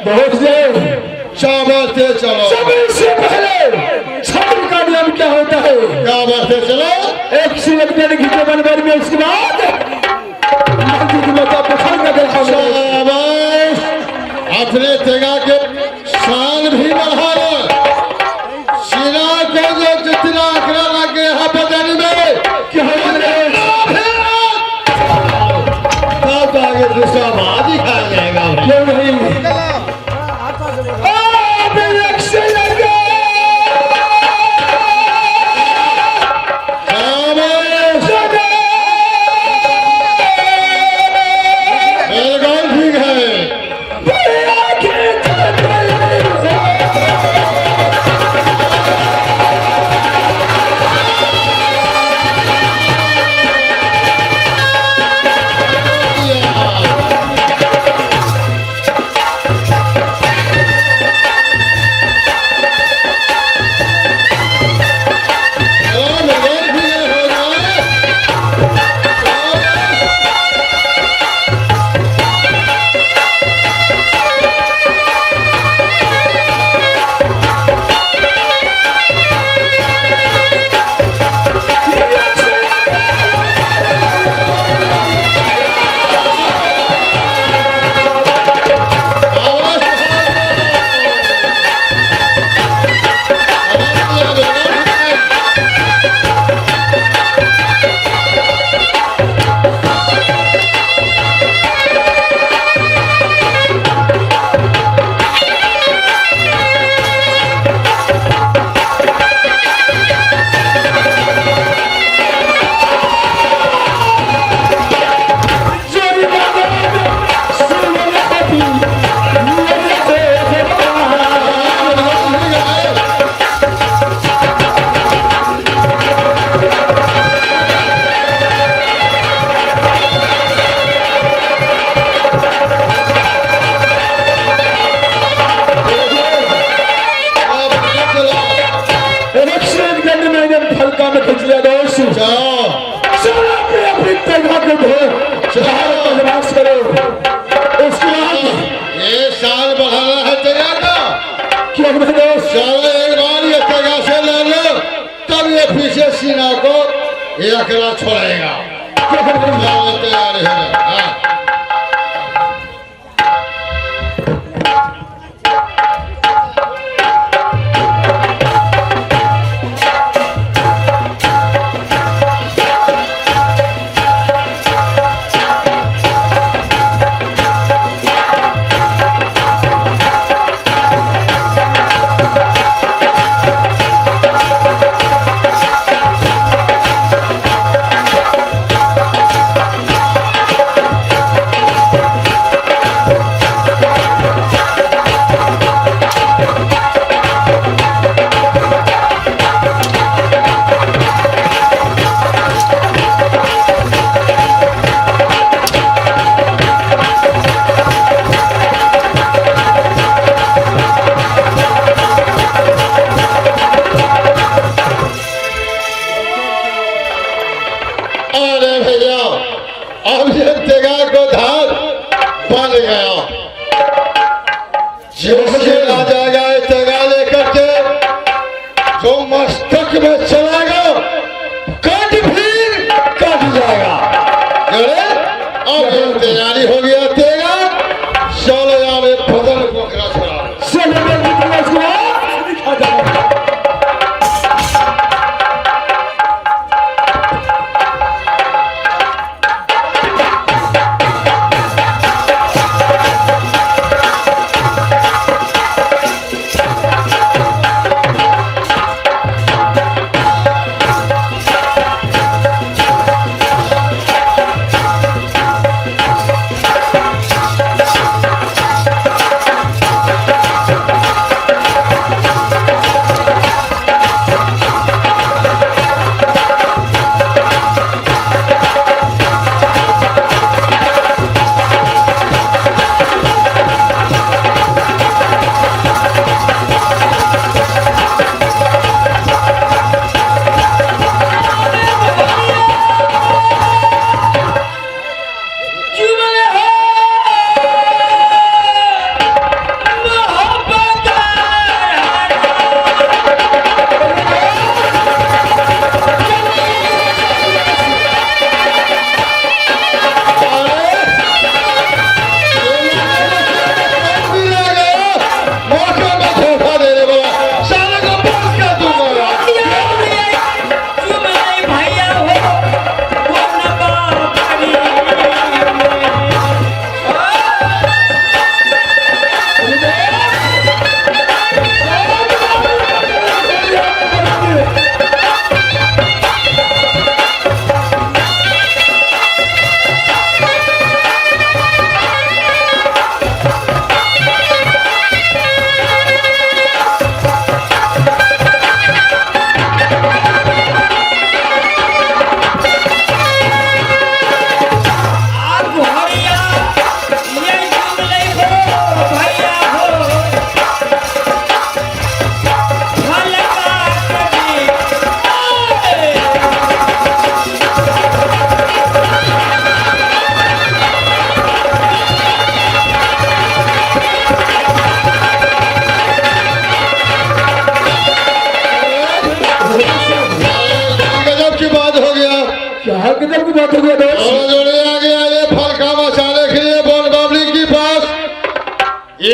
बहुत से बढ़ते चलो। समय से पहले छात्र का नियम क्या होता है? क्या बढ़ते चलो? एक सिलक देने की जबान बार में उसके बाद मंदिर की मता पकड़ कर देखा। शाबाश, अपने तेगा के शान भी बढ़ा लो। सीना को जो जितना आंकड़ा लग गया है बदन में क्या तब आगे दूसरा बात दिखाया जाएगा। क्यों नहीं? सीना को ये अकेला छोड़ेगा। तैयार है। तैयारी हो गया तेरा। चलो यहाँ फजल पोखरा छोड़ा।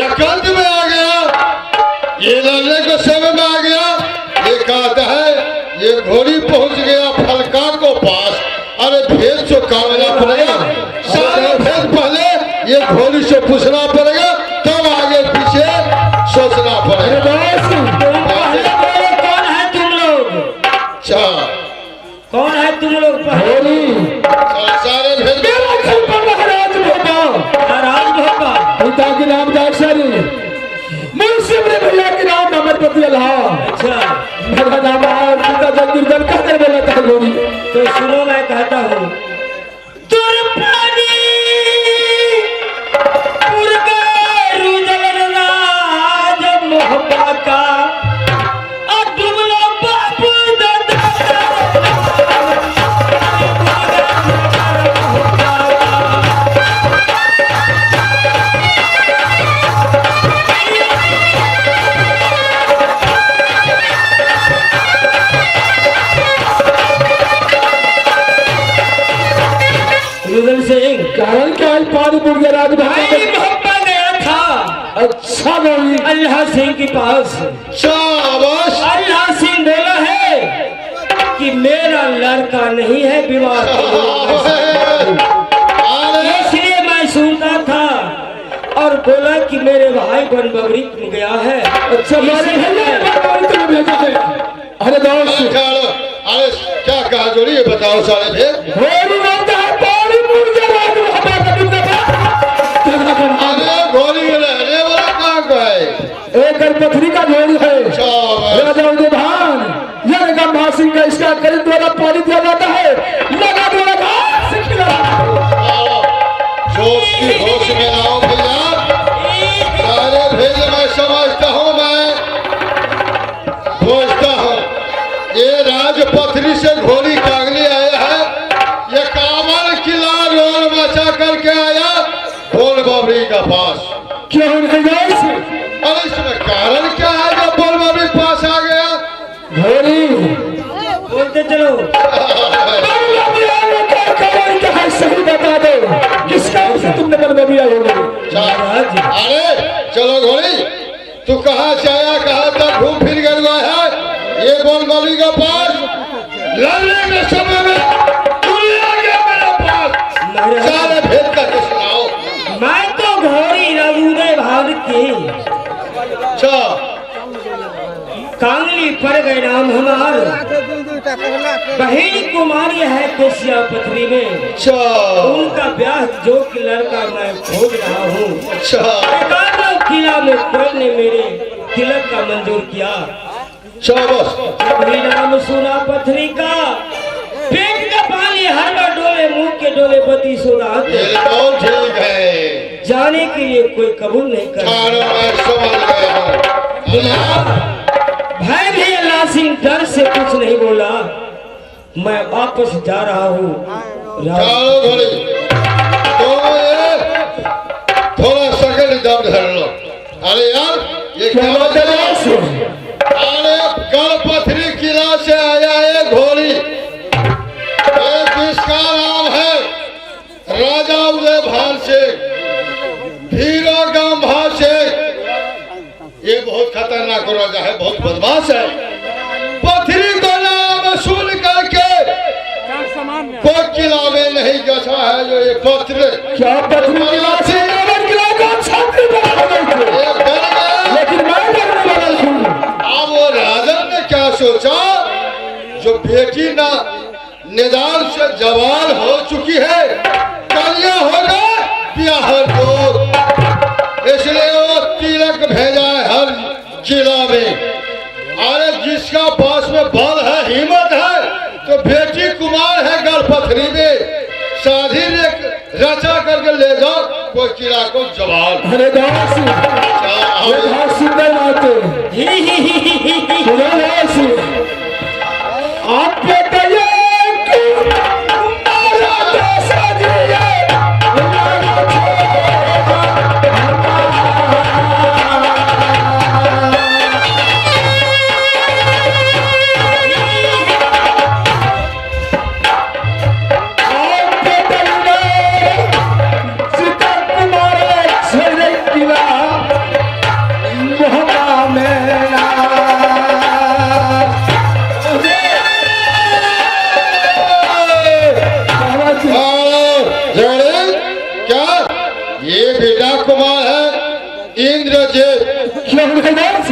एकांत में आ गया, ये लड़ने के समय में आ गया। ये कहता है ये घोड़ी पहुंच गया फलका को पास। अरे भेद से कामना पड़ेगा, सारे भेद पहले ये घोड़ी से पूछना पड़ेगा, तब आगे पीछे सोचना पड़ेगा। कौन है तुम लोग? अच्छा कौन है तुम लोग? सारे भेद राज भोपा, पिता के नाम दाक्षरी, मुंशी अपने भैया के नाम अमरपति अल्लाह। अच्छा मेरा नाम है पिता जगदीर्दन कहकर बोला था गोरी। तो सुनो मैं कहता हूँ कारण क्या है पानी मुर्गे राज भोपा गया था अच्छा गोरी। अल्लाह सिंह के पास। शाबाश। अल्लाह सिंह बोला है कि मेरा लड़का नहीं है, विवाह इसलिए मैं सुनता था और बोला कि मेरे भाई बन बबरी गया है। अच्छा मेरे भैया भेजा है। अरे दोस्त अरे क्या कहा जोड़ी ये बताओ सारे भेद। अरे घोड़ी रहने वाला कहाँ का है? एक पथरी का घोड़ी है राजा उदयभान। यह गंभा सिंह का इसका करीब द्वारा पानी दिया जाता है, लगा द्वारा घास से खिला। जोश की होश में आओ भैया, सारे भेद मैं समझता हूँ, मैं सोचता हूँ ये राजपथरी से घोड़ी कागली आया है, ये कामन किला रोल मचा करके आया बोल बाबरी का पास। क्यों नहीं गए? अरे इसमें कारण क्या है जब बोल बाबरी पास आ गया? घोड़ी बोलते चलो सही बता दो किसका से तुमने बनबी आई होगी। अरे चलो घोड़ी, तू कहाँ से आया, कहाँ तक घूम फिर गया है? ये बोल बाबरी का पास लड़ने के समय में तू आ गया मेरे पास। सारे भेद का तो सुनाओ। मैं तो घोड़ी उदय भान की अच्छा कांगली पड़ गए नाम हमार। बहन कुमारी है केसिया पथरी में। अच्छा उनका ब्याह जो कि लड़का मैं खोज रहा हूँ। अच्छा किला में कोई ने मेरे तिलक का मंजूर किया। शाबाश। वही नाम सुना पथरी का, पेट का पानी हर बार डोले, मुंह के डोले बती सुना। ये तो ठीक है, जाने के लिए कोई कबूल नहीं कर। मैं समझ गया हूँ। भाई भी अल्लाह सिंह डर से कुछ नहीं बोला। मैं वापस जा रहा हूँ। चलो घोड़ी, तो ये थोड़ा सकल दम धर लो। अरे यार ये क्या बात है? अरे कल पथरी किला से आया है घोड़ी, जिसका नाम है राजा उदय भान से हीरो गंभा से। ये बहुत खतरनाक राजा है, बहुत बदमाश है। पथरी का नाम सुन करके कोई किला में नहीं गसा है जो ये पत्र। क्या पथरी किला से छात्र लेकिन मैं करने वाला हूँ। अब वो राजा ने क्या सोचा, जो बेटी ना निदान से जवान हो चुकी है, कन्या होगा ब्याह दो, इसलिए वो तिलक भेजा है हर किला में। अरे जिसका पास में बल है, हिम्मत है, तो बेटी कुमार है गढ़पथरी में, शादी रचा करके ले जाओ कोई किला को जवान। अरे दास सुंदर बात आप बताइए क्यों नहीं दोस्त?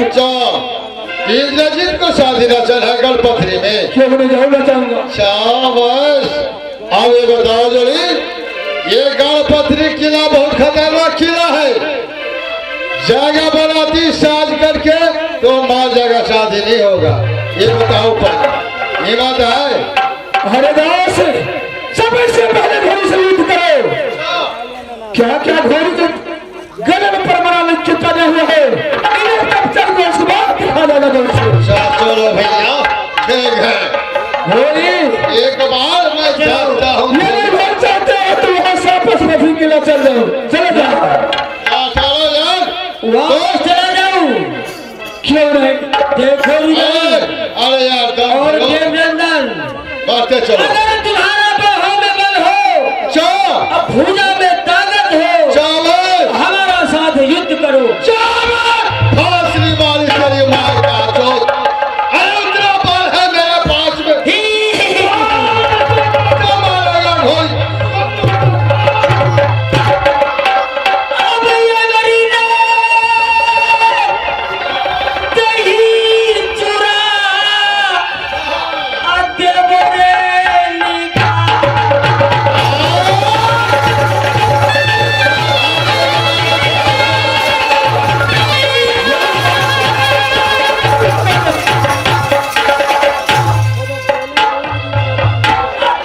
इंद्रजीत को शादी न चढ़ा गणपति में। क्यों नहीं जाऊंगा चाहूंगा? शाबाश। अब ये बताओ जोड़ी, ये गणपति किला बहुत खतरनाक किला है। जगह बनाती साज करके तो माँ जगह शादी नहीं होगा। ये बताओ पर ये बात है। अरे दास, सबसे पहले घोड़ी से युद्ध करो। क्या क्या घोड़ी के गले में परमाणु लिखित बने हुए हैं, इन्हें तब चल को उसके बाद दिखा देगा दोस्त। चलो भैया ठीक है। घोड़ी एक बार मैं जानता हूँ मेरे घर चाहते हो तो वहाँ से आपस में भी किला चल जाओ। चले जाओ। चलो यार वापस चला जाऊं? क्यों नहीं? देखो अरे यार दम और करो। देवनंदन, बढ़ते चलो। अगर तुम्हारा बाहों में बल हो, चलो अब भुजा में ताकत हो, चलो हमारा साथ युद्ध करो। फांसी वाली तेरी मार का चोट। अरे उतना बल है मेरे पास में। क्या मारेगा घोड़ी? अब ये मरीना दही चुरा देवरे लिखा।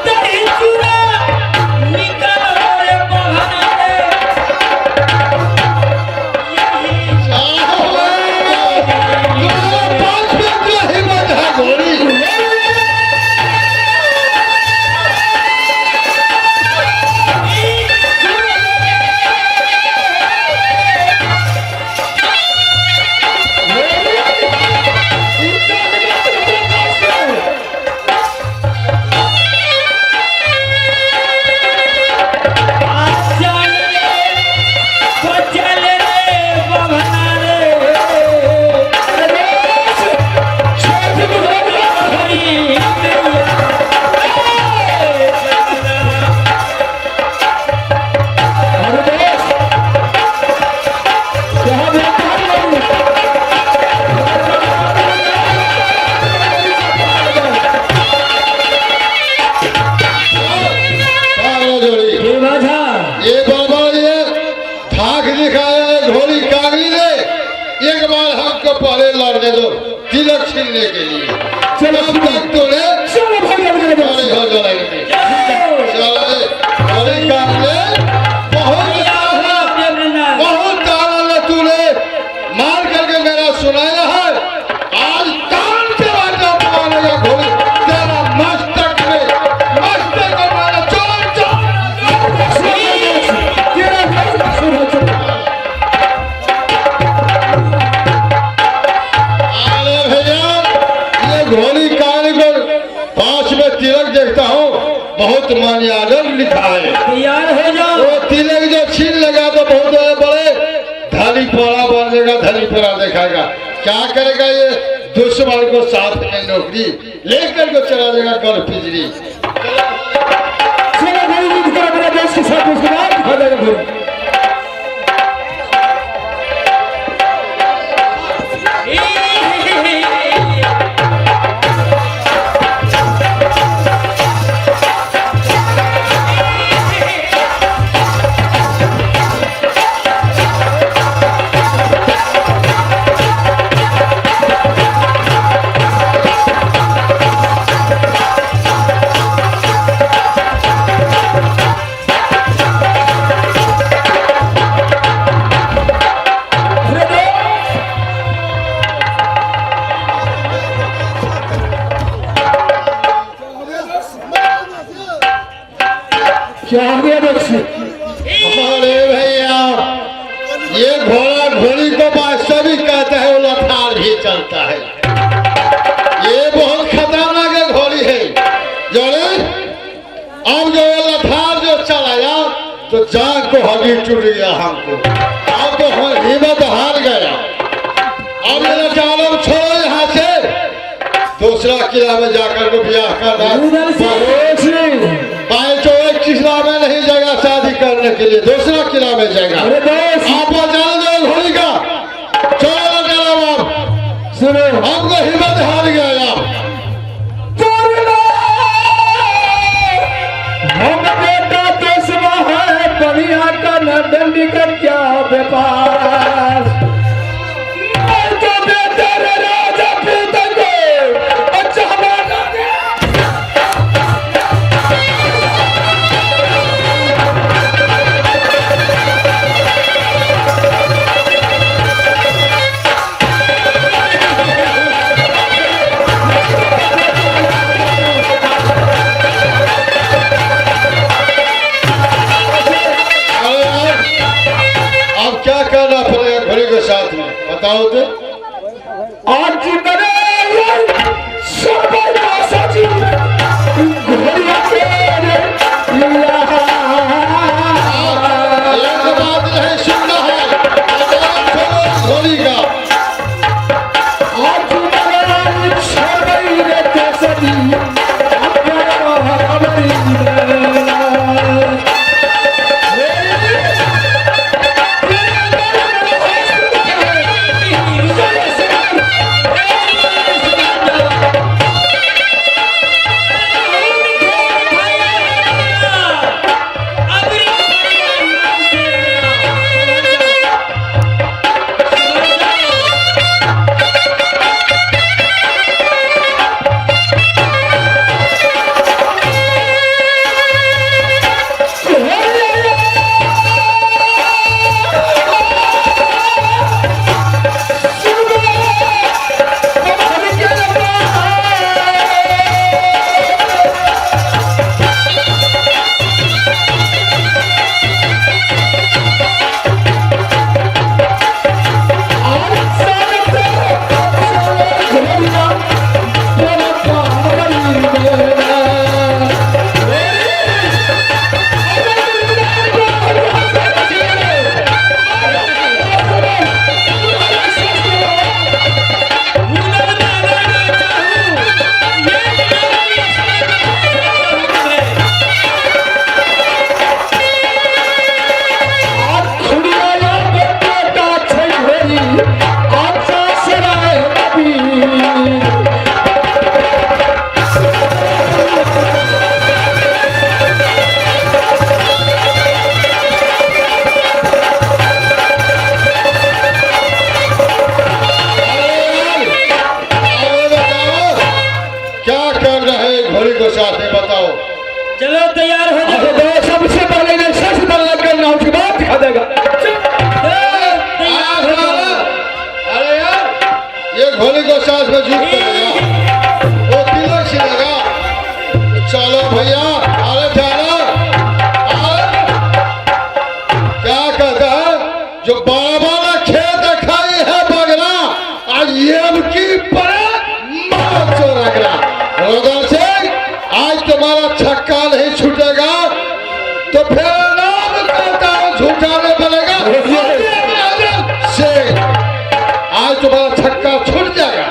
दही चुरा निकल रे बहाना रे। तुम्हारे पास में क्या हिम्मत है घोड़ी? पागल जोड़ी। ये बाबा ये धाक दिखाया है घोड़ी कागरी ने। एक बार हमको पहले लड़ने दो तिलक छीनने के लिए। चलो तब तक तोड़े चलो भाग अरे हो जाएंगे। चलो घोड़ी कागरी बहुत तारा ने तूने मार करके मेरा सुनाया है। आज कान के बाजा मारेगा घोड़ी तेरा मस्तक में मारा चोर चोर। अरे भैया ये घोड़ी कारीगर 5 में तिलक देखता हूँ बहुत मान्यादर लिखा है। तैयार हो जाओ। वो तिलक जो छीन लगा तो बहुत बड़े धनी पोड़ा बनेगा, धनी पोड़ा दिखाएगा। क्या करेगा ये दुश्मन को साथ में नौकरी लेकर को चला जाएगा कर पिजरी। चलो घोड़ी युद्ध करो मेरे देश के साथ, उसके बाद दिखा देगा घोड़ी। क्या हो गया दोस्त? अरे भैया ये घोड़ा घोड़ी को वास्तविक कहते हैं, वो लथार भी चलता है। ये बहुत खतरनाक है घोड़ी है जोड़े। अब जो ये लथार जो चलाया तो जान को हड्डी टूट गया हमको। अब तो हिम्मत हार गया। अब ये चालम छोड़ो यहाँ से, दूसरा किला में जाकर को ब्याह करना। भाई जो एक किला में नहीं जगह शादी करने के लिए, दूसरा किला में जगह। अरे दोस्त आप जान दो घोड़ी का चलो सुनो हमको हिम्मत हार गया यार। हम बेटा देशवा है बढ़िया का न डंडी का क्या व्यापार तो बेटा रे राजा पूत को अच्छा हमारा अब क्या करना पड़ेगा घोड़े के साथ में बताओ तो। आज मेरे सब सची घोड़िया के एक बात नहीं सुनना है, आजाद करो घोड़ी का। आज मेरे सब सची साथ में बताओ। चलो तैयार हो जाओ। सबसे पहले मैं सच बोलने के नाम की बात दिखा देगा। अरे यार ये घोड़ी को साथ में झूठ पड़ेगा, वो तिलक छिलेगा। चलो भैया अरे चलो क्या कहता है जो बड़ा बड़ा खेत खाई है बगरा आज ये की पड़े मार चोरा उधर से आज तुम्हारा छक्का नहीं छूटेगा तो फिर नाम कहता हूँ झूठाने पड़ेगा से आज तुम्हारा छक्का छूट जाएगा।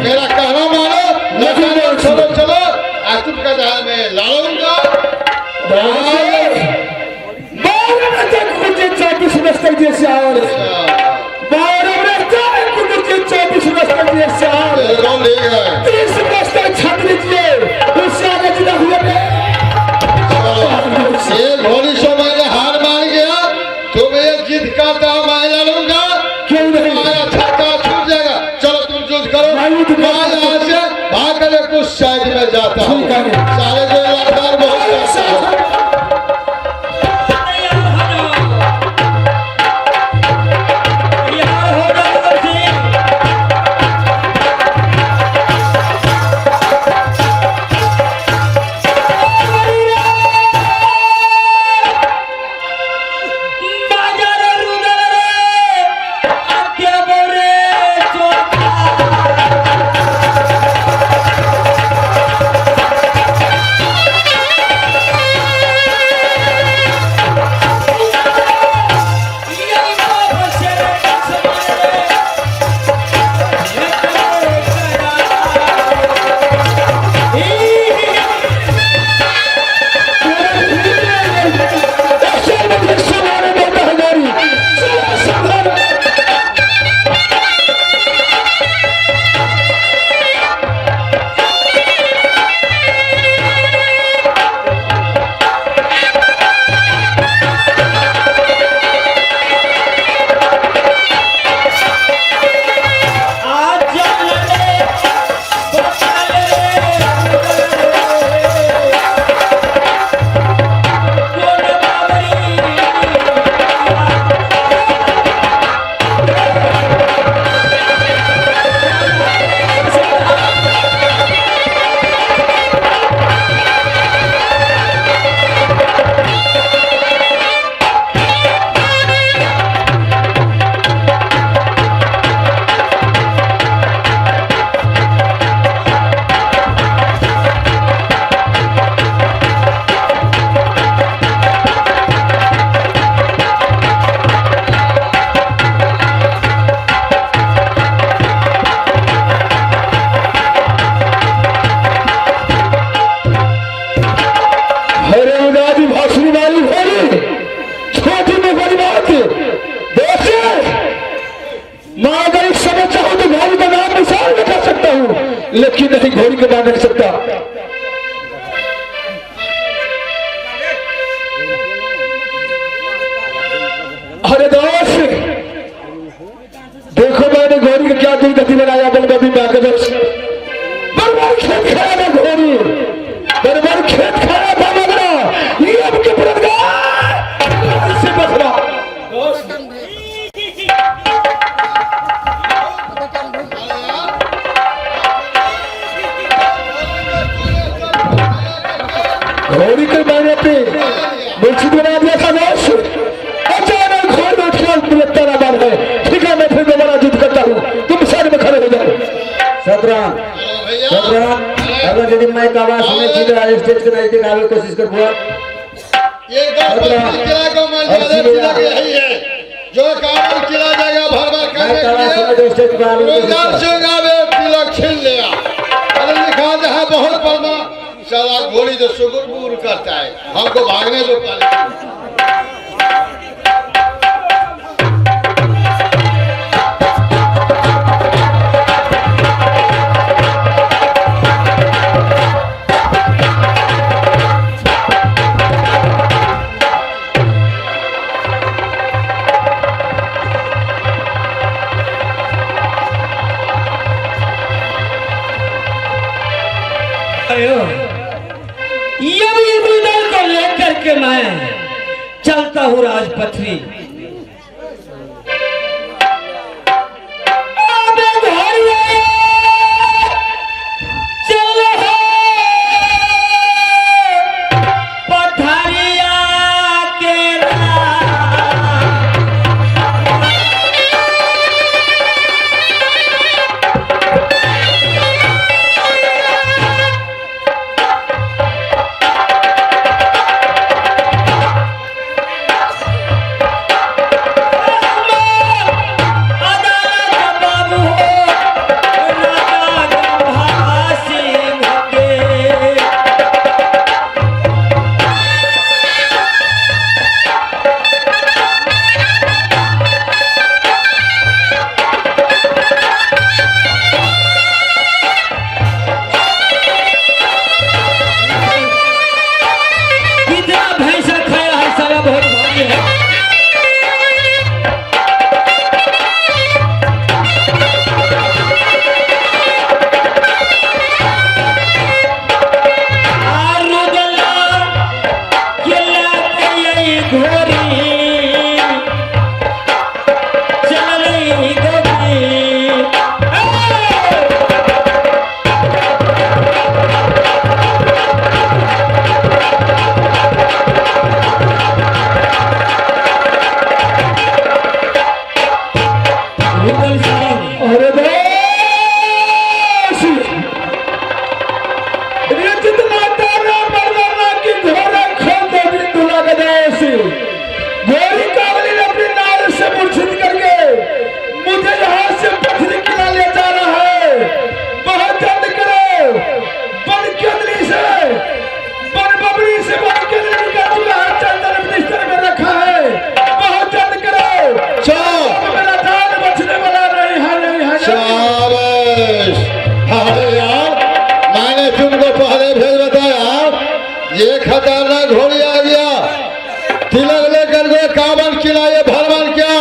मेरा कहना मानो न चलो चलो आज तुम कहता है मैं लड़ूंगा। 24 वर्ष तक जैसे आओ 12 वर्ष तक 24 वर्ष तक जैसे आओ ले गए 30 वर्ष तक छक लीजिए उससे आगे जुड़ा हुआ ये घोड़ी से मैंने हार मान गया तुम ये जीत का दाव मैं लड़ूंगा। क्यों नहीं तुम्हारा छक्का छूट जाएगा। चलो तुम युद्ध करो मैं यहाँ से भाग कर कुछ साइड में जाता हूँ। सारे जो लड़ार बहुत अच्छा है। लेकिन नहीं घोड़ी के बांध नहीं सकता। अरे दोस्त देखो मैंने घोड़ी का क्या दुर्गति बनाया बलबी में आकर बर्बाद खेत खाया था घोड़ी, बर्बाद खेत खाया था मगरा ये अब के से बसरा घोड़ी के बारे पे मुर्शिद बना दिया था दोस्त। अचानक घोड़ में उठकर बार है। ठीक है मैं फिर दोबारा युद्ध करता हूँ, तुम साइड में खड़े हो जाओ। सतराम अगर यदि मैं एक आवाज सुने सीधे स्टेज के नजदीक आने की कोशिश कर बुआ ये किला को मर्यादा यही है जो काबल किला जाएगा भर भर करने तिलक छीन लिया। अरे लिखा है बहुत परमा साला घोड़ी जो सुगुर करता है, हमको भागने दो पहले। को लेकर के मैं चलता हूँ राजपथरी। ये खतरनाक घोड़ी आ गया, तिलक लेकर के काबल किलाए भरवन क्या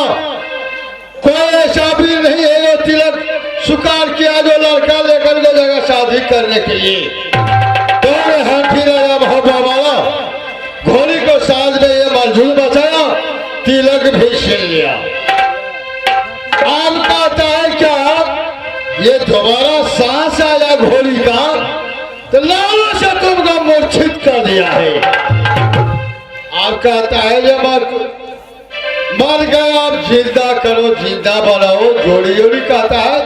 कोई ऐसा भी नहीं है जो तिलक स्वीकार किया जो लड़का लेकर के जगह शादी करने के लिए। तो हाथी राजा मोहब्बा वाला घोड़ी को साज में ये मंजूर बचाया, तिलक भी छीन लिया। आम कहता है क्या ये दोबारा सांस आया घोड़ी का तो लालों से तुमको मूर्छित कर दिया है। आप कहता है ये मर गए आप जिंदा करो जिंदा बनाओ, जोड़ी जोड़ी कहता है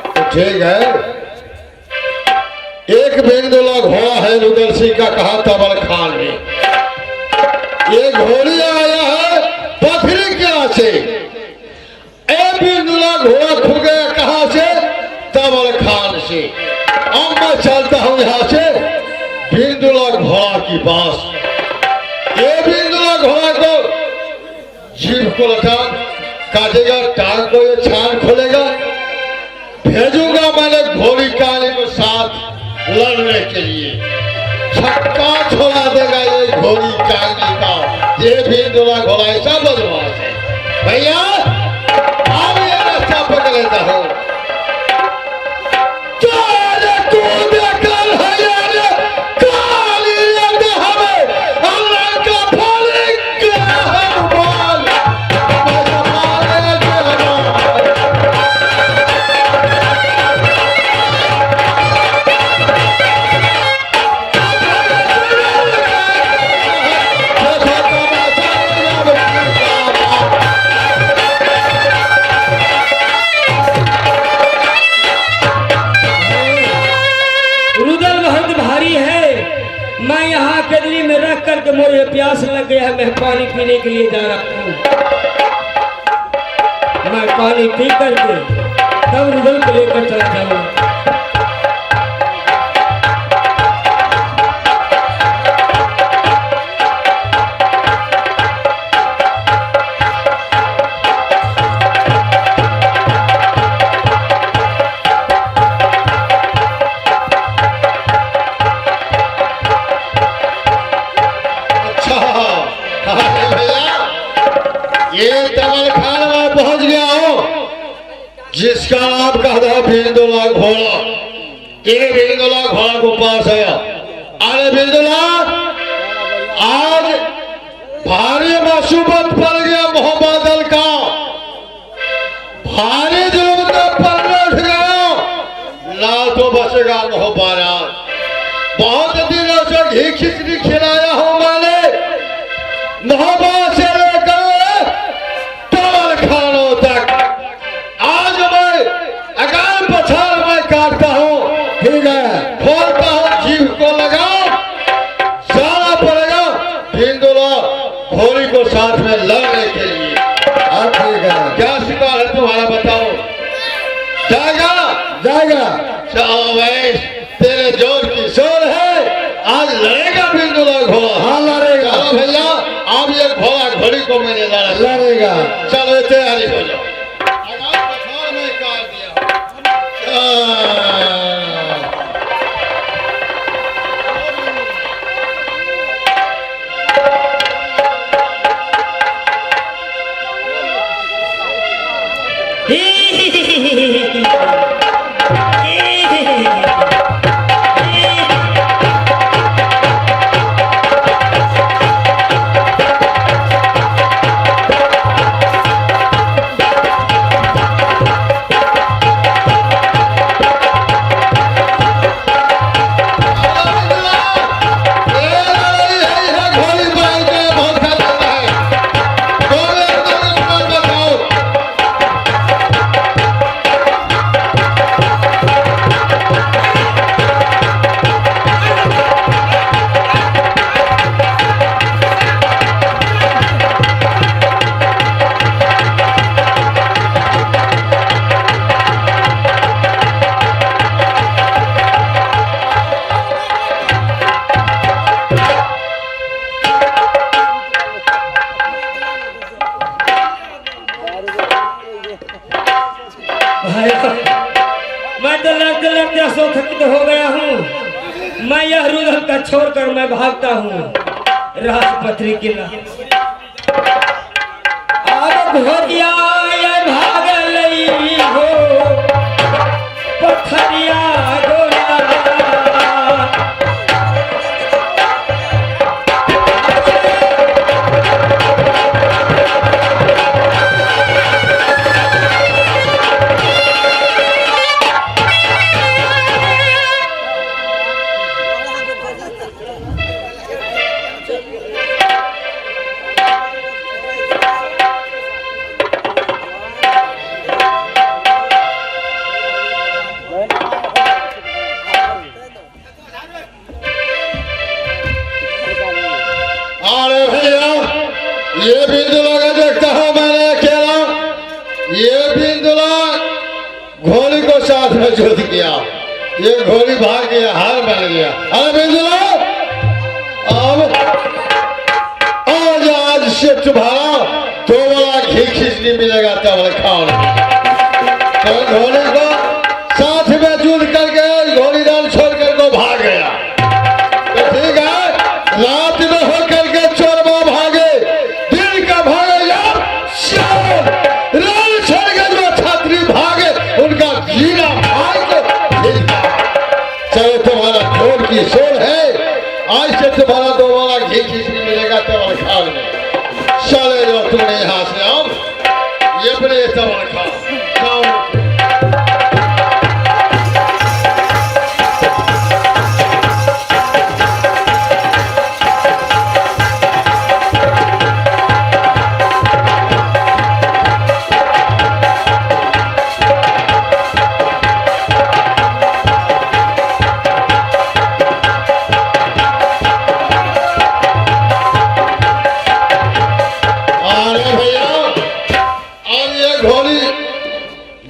तो ठीक है। एक बेगदुल्ला घोड़ा है रुदल सिंह का, कहा तबल खान ने ये घोड़ी आया है पथरी क्या से, एक बेगदुल्ला घोड़ा खो गया कहां से, तबल खान से। अब मैं चलता हूं यहां से बिंदुला घोड़ा की पास। ये बिंदुला घोड़ा को जीभ को लटा काटेगा, टांग को ये छान खोलेगा, भेजूंगा मैंने घोड़ी काली को लड़ने के लिए छक्का छोड़ा देगा ये घोड़ी कागनी का। ये भी दूल्हा घोड़ा ऐसा बदमाश है। भैया आप ये रास्ता पकड़ लेता हूँ। करके मुझे प्यास लग गया है। मैं पानी पीने के लिए जा रहा हूँ। मैं पानी पी करके तब रुदल को लेकर चला जाऊंगा। जिसका नाम कहता है बिंदुला घोड़ा। ये बिंदुला घोड़ा को पास आया। अरे बिंदुला आज भारी मुसीबत पड़ गया मोहबादल का। भारी जुल्म पर उठ गया ना तो बचेगा मोहबारा। बहुत दिनों से घी खिचड़ी खिलाया हूं मैंने मोहबा से लेकर टोल खानों तक। आज मैं अगाल पछाड़ में काटता हूँ। ठीक है खोलता हूँ जीभ को लगाओ जाना पड़ेगा बिंदुला घोड़ी को साथ में लड़ने के लिए। ठीक है क्या शिकार है तुम्हारा बताओ। जाएगा जाएगा चलो भाई तेरे जोर की शोर है। आज लड़ेगा बिंदुला घोड़ा। हाँ लड़ेगा। चलो भैया अब ये घोड़ा घोड़ी को मैंने लड़ेगा। चलो तैयारी हो जाओ। मैं तो लड़ते लड़ते असोथकित हो गया हूँ। मैं यह रुदल का छोड़कर मैं भागता हूँ राजपत्री के नाम। अब घोड़िया भाग लई हो पथरिया ये बिंदुला का देखता हूँ मैंने अकेला। ये बिंदुला घोड़ी को साथ में जोड़ दिया। ये घोड़ी भाग गया हार बन गया। अरे बिंदुला अब आज से तुम्हारा तो बड़ा घी खिचड़ी मिलेगा तब खाओ। तो घोड़ी को साथ में जुड़ करके घोड़ी दान छोड़ कर को भाग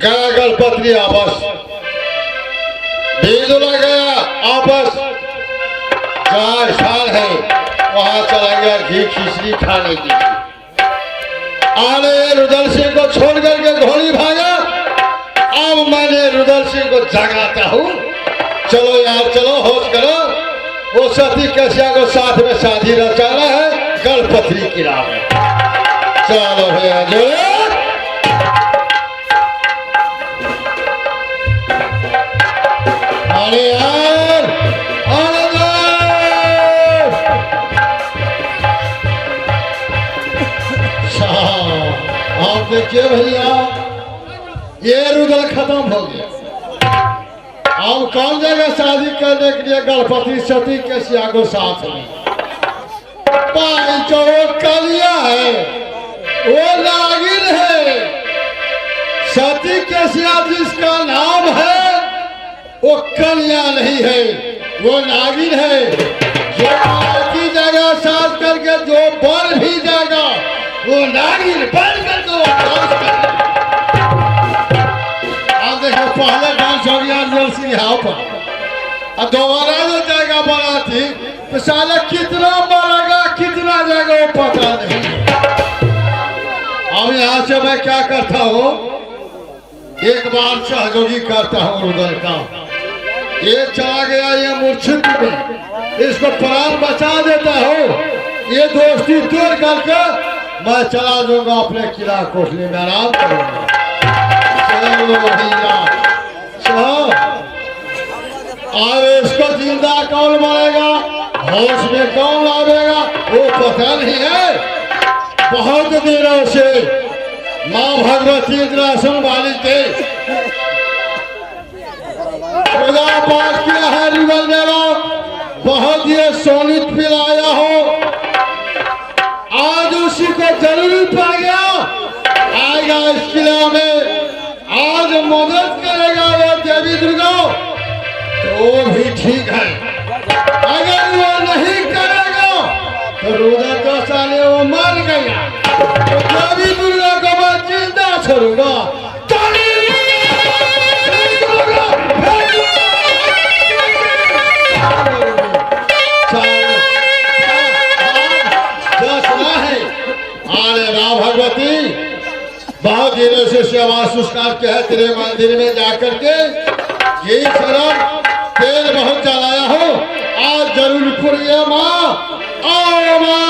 गया गणपति आपस, बेदुला गया आपस, जहाँ स्थान है वहां चला गया घी खिचड़ी खाने के लिए। आने रुदल सिंह को छोड़ करके घोड़ी भागा। अब मैंने रुदल सिंह को जगाता हूँ, चलो यार चलो, होश करो, वो सती कश्या को साथ में शादी रचाना है गणपति की राह में। चलो भैया जो अरे यार, अरे आप देखिए भैया, ये रुदल खत्म हो गया। अब कौन जगह शादी करने के लिए गणपति सती के सिया को साथ में जो कलिया है वो नागिन है। सती के सिया जिसका नाम है वो कलिया नहीं है, वो नागिन है। जो की जगह साथ करके जो बन भी जाएगा वो नागिन बन करके वो डांस करेगा। आप देखो पहले डांस हो गया रुदल सिंह यहाँ पर, अब दोबारा जो जाएगा बाराती तो साला कितना मरेगा कितना जाएगा वो पता नहीं। अब यहाँ से मैं क्या करता हूँ, एक बार सहयोगी करता हूँ रुदल का। ये चला गया ये मूर्छित में, इसको प्राण बचा देता हूँ। ये दोस्ती तोड़ करके मैं चला दूंगा अपने किला कोठली में आराम करूंगा। चलो भैया और इसको जिंदा कौन मारेगा, होश में कौन लावेगा वो पता नहीं है। बहुत दिनों से माँ भगवती इंद्रासन वाली थे, पूजा पाठ किया है रुदल देवा, बहुत ये सोनित पिलाया हो। आज उसी को जरूरी पड़ गया, आएगा इस किला में, आज मदद करेगा वो देवी दुर्गा तो वो भी ठीक है। अगर वो नहीं करेगा तो रुदल तो साले वो मर गया, तो देवी दुर्गा को मैं जिंदा छोड़ूंगा। भगवती बहुत दिनों से सेवा सुस्कार के है तेरे मंदिर में जाकर के ये शरण तेल बहुत जलाया हो, आज जरूर पुरिया माँ। आओ माँ,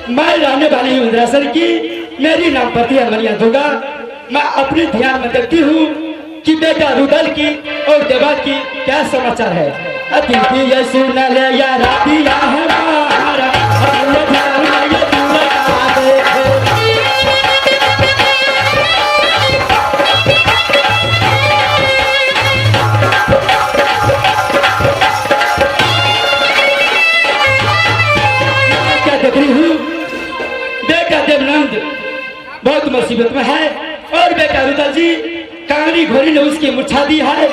मैं रहने वाली हूँ इंद्रासन की, मेरी नाम पति अमरिया दूंगा। मैं अपनी ध्यान में देखती हूँ कि बेटा रुदल की और देवा की क्या समाचार है। अतिथि ये सुन ले या रातिया हमारा बेटा देवनंद बहुत मुसीबत में है और बेटा रुदल जी कांगड़ी घोड़ी ने उसकी मुर्छा दी है।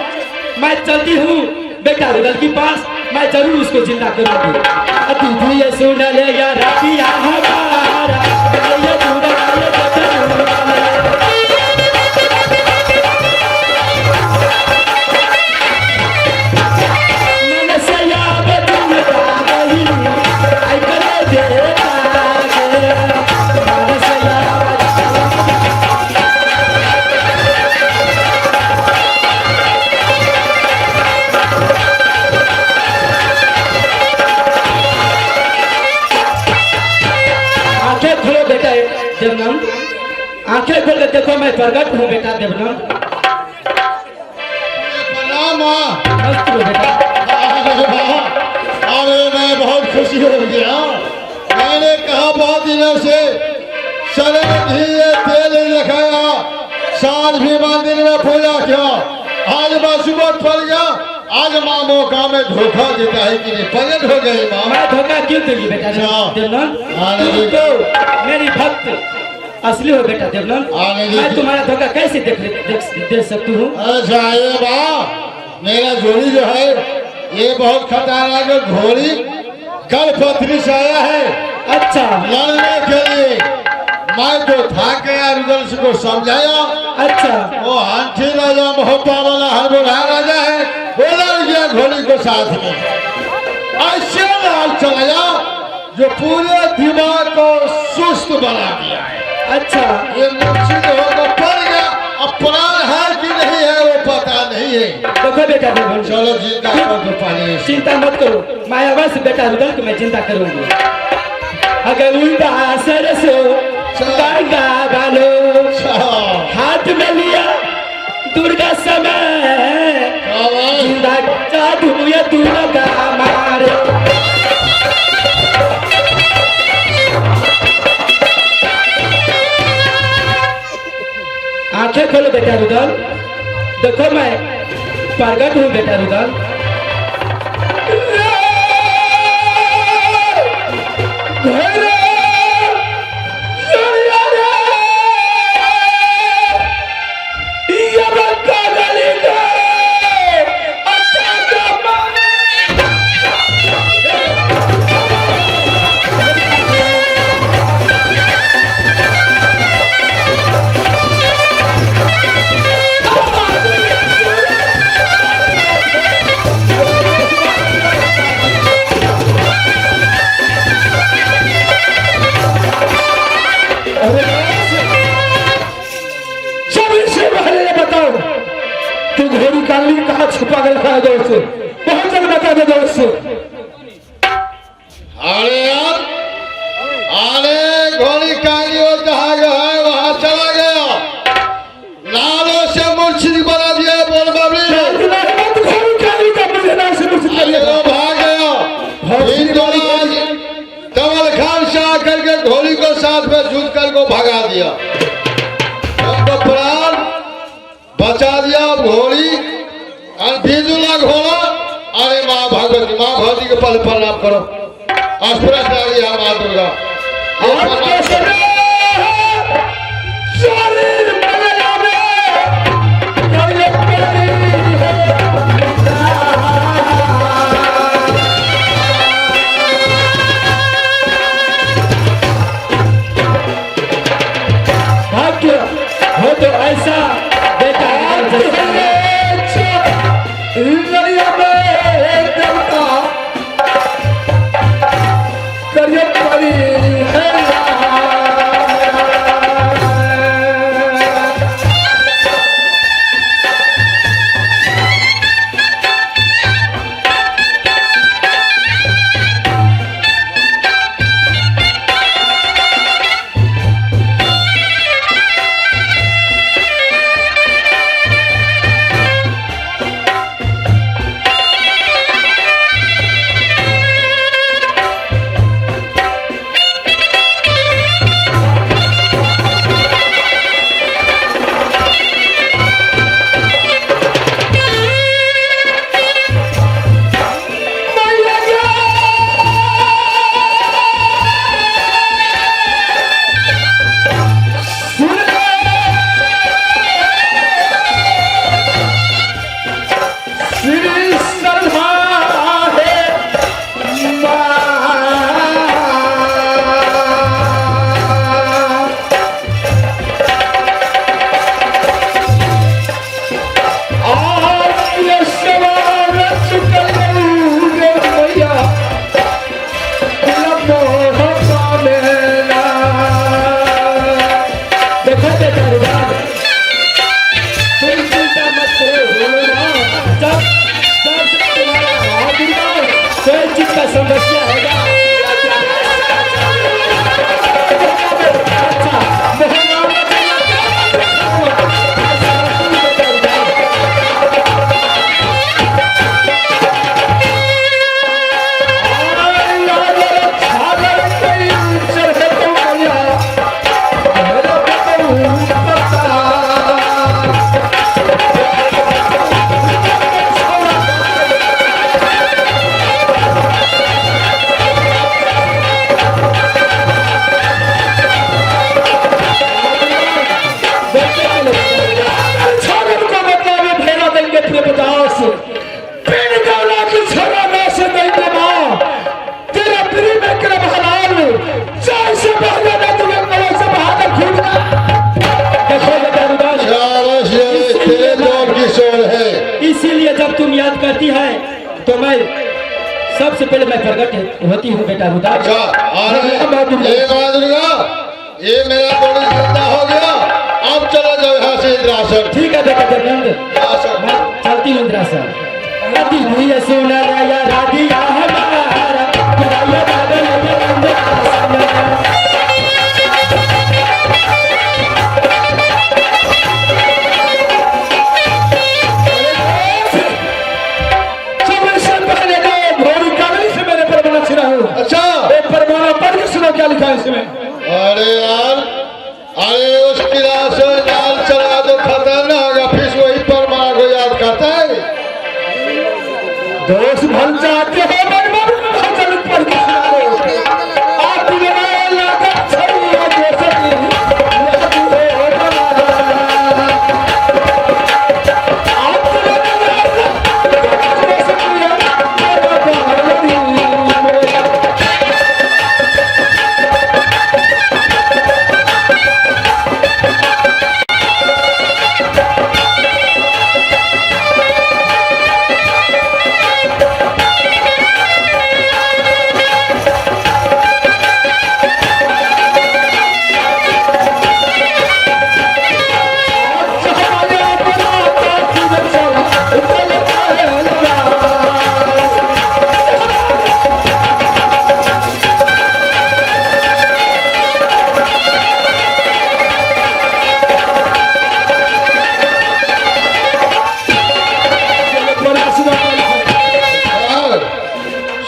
मैं चलती हूँ बेटा रुदल के पास, मैं जरूर उसको जिंदा करूंगी। अतिथि ये सुन ले या रातिया हमारा ये दूर आए मन से या बदन का ही आई कर देता है मन से या देवनंद, आंखें खोल के देखो मैं प्रकट हूँ बेटा देवनंद। प्रणाम माँ। मस्त हो बेटा। अरे मैं बहुत खुशी हो गया। मैंने कहा बहुत दिनों से चले घी तेल रखाया, साल भी मंदिर में पूजा किया, आज मैं सुबह पड़ गया। आज माँ मौका में धोखा देता है कि नहीं, प्रकट हो गई माँ। मैं धोखा क्यों दूंगी बेटा देवनंद? तुम तो मेरी भक्त असली हो बेटा देवनंद। मैं तुम्हारा धोखा कैसे देख सकती हूँ? अच्छा ये माँ, मेरा घोड़ी जो है ये बहुत खतरनाक घोड़ी कल पथरी से आया है। अच्छा लड़ने के लिए मैं तो था गया, रुदल को समझाया। अच्छा वो हाथी राजा मोहब्बा वाला हरबोला राजा है, बोला गया घोड़ी को साथ में ऐसे लाल चलाया जो पूरे दिमाग को सुस्त बना दिया है। अच्छा ये मूर्छित होकर पड़ गया, अब प्राण है कि नहीं है वो पता नहीं है। देखो बेटा देवनंद, चलो जिंदा करो पानी। चिंता मत करो, मैं अवश्य बेटा रुदल को मैं चिंता करूंगी। अगर उल्टा सरसो गंगा बालो हाथ में लिया दुर्गा समय जिंदा जादू ये दुर्गा मारे। आंखें खोलो बेटा रुदल, देखो मैं प्रकट हूँ बेटा रुदल। कहाँ छुपा गया है दोस्त? बहुत जल्द बता दे दोस्त। अरे यार, अरे घोड़ी काली और जहाँ गया है वहाँ चला गया, लालों से मूर्छित बना दिया। बोल बाबी घोड़ी काली का मुझे नाम से मूर्छित कर दिया। भाग गया। कमल खान से आकर के घोड़ी को साथ में जूझ कर को भगा दिया, उनको प्राण बचा दिया घोड़ी और बीजुला घोड़ा। अरे माँ भगवती, माँ भगवती के पल प्रणाम करो। अस्पृश्य नारी है माँ दुर्गा। भाग्य हो तो ऐसा बेटा करिए का संघर्ष होगा। इसीलिए जब तुम याद करती है तो मैं सबसे पहले मैं प्रकट होती हूँ बेटा रुदा। अच्छा ये मेरा बड़ी जिंदा हो गया। अब चला जाओ यहाँ से इंद्रासन। ठीक है बेटा धर्मेंद्र, मैं चलती हूँ इंद्रासन। राधी हुई सुना या राधिया हमारा खुदाया बादल में इंद्रासन। अच्छा एक परमाणु पढ़ के सुनो क्या लिखा है इसमें। अरे यार, अरे उस किला से लाल चला तो खतरनाक होगा, फिर वही परमाणु को याद करता है। दोस्त भल जाते हो भजन पढ़ के सुनाओ। आप बनाए लागत छड़िया जैसे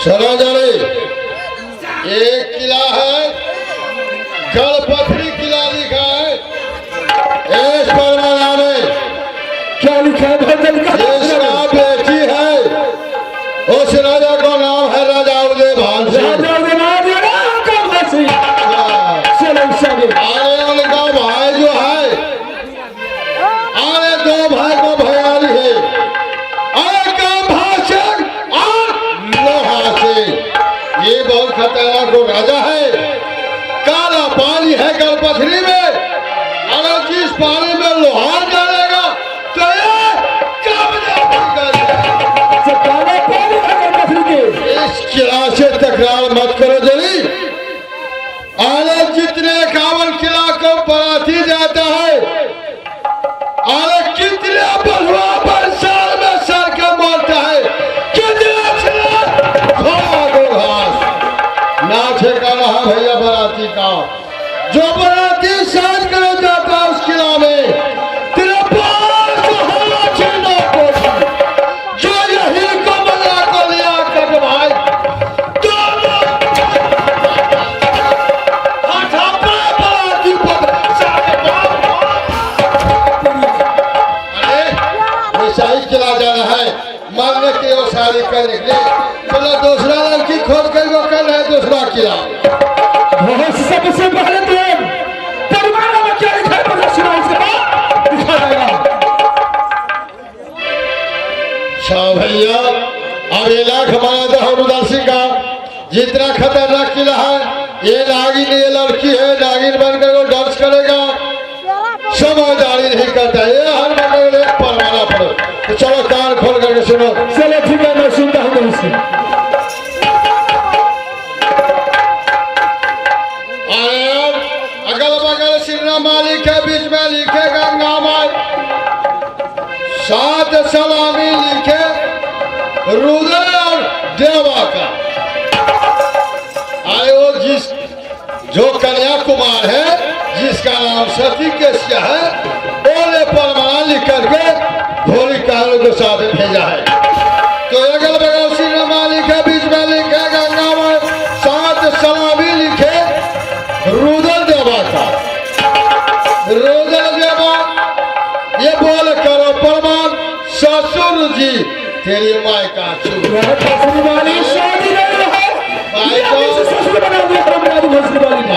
चलो जाने एक किला है, गढ़पथरी किला लिखा है। इस पर नाम है, क्या लिखा है भजन का? इसका बेटी है, उस राजा का नाम है राजा उदय भान सिंह। अरे उनका भाई जो है, अरे दो भाई को भैयारी है, अरे काम भाषण और लोहा से। ये बहुत खतरनाक को राजा है। काला पानी है गढ़पथरी में, अगर जिस पानी में लोहा डालेगा तो ये कामयाबी करेगा। इस किला से तकरार मत करो जरी। अरे जितने कावल किला को बराती जाता है, अरे कितने बलवा पर साल में सर के बोलता है, कितने घास ना ठेकाना है भैया बराती का। जो बराती साज कर जाता है उस किला में, तेरे पास जो यही को बना को लिया कर भाई चला जाना है, मारने के वो सारी कर निकले। चलो दूसरा लड़की खोज कर वो कर रहे दूसरा किला। सबसे पहले तो परमाणु में क्या लिखा है मुझे सुनाओ, उसके बाद दिखा जाएगा। अच्छा भैया, अब ये लाख हमारा दहरुदासी का जितना खतरनाक किला है, ये नागिन, ये लड़की है, नागिन बनकर वो डांस करेगा, समझदारी नहीं करता। ये हर मगर एक परवाना पड़ो। तो चलो कान खोल करके सुनो। चलो ठीक है, मैं सुनता हूँ तुमसे। अगल बगल सिन्हा मालिक है, बीच में लिखे गंगा माई, साथ सलामी लिखे रुद्र और देवा का। जो कन्या कुमार है जिसका नाम सती केसिया है, बोले परमाना लिख करके भोली काल को साथ भेजा है। तो अगल बगल सिनेमा लिखे, बीच में लिखे गंगा में, साथ सलामी लिखे रुदल देवा का। रुदल देवा ये बोल करो परमान ससुर जी तेरी माई का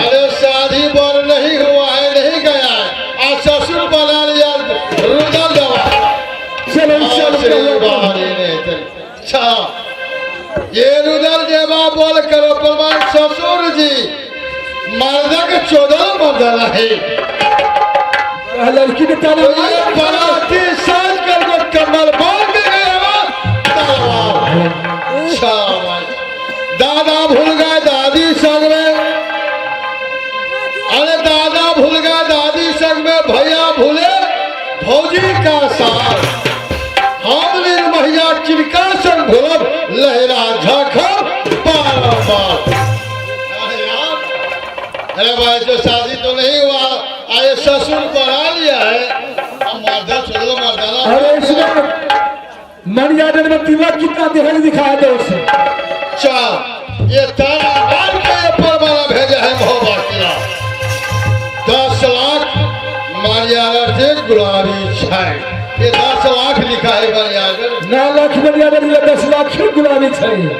अरे शादी बर नहीं हुआ है, नहीं गया है, आज ससुर बना लिया रुदल देवा। अच्छा ये रुदल देवा बोल करो परमान ससुर जी मर्दक 14 मर्दना है। लड़की ने ताला तो ये बराती साज करके कमर बांध गया तलवार। शाबाश। दादा भूल गए दादी संग में, अरे दादा भूल गए दादी संग में, भैया भूले भौजी का साथ, हम निर्महिया चिनका संग भूलब लहरा झाखर बार। अरे भाई जो शादी तो नहीं हुआ, आए ससुर बना लिया है, अब मर्दा छोड़ो मर्दाना। अरे इसमें मर्यादा में तिलक कितना देहल दिखाया दो उसे। अच्छा ये तारा डाल के परमाना भेजा है मोहब्बतिया 10 लाख मर्यादा से गुलाबी छाए, ये 10 लाख लिखा है मर्यादा। 9 लाख मर्यादा दिया, 10 लाख गुलाबी चाहिए।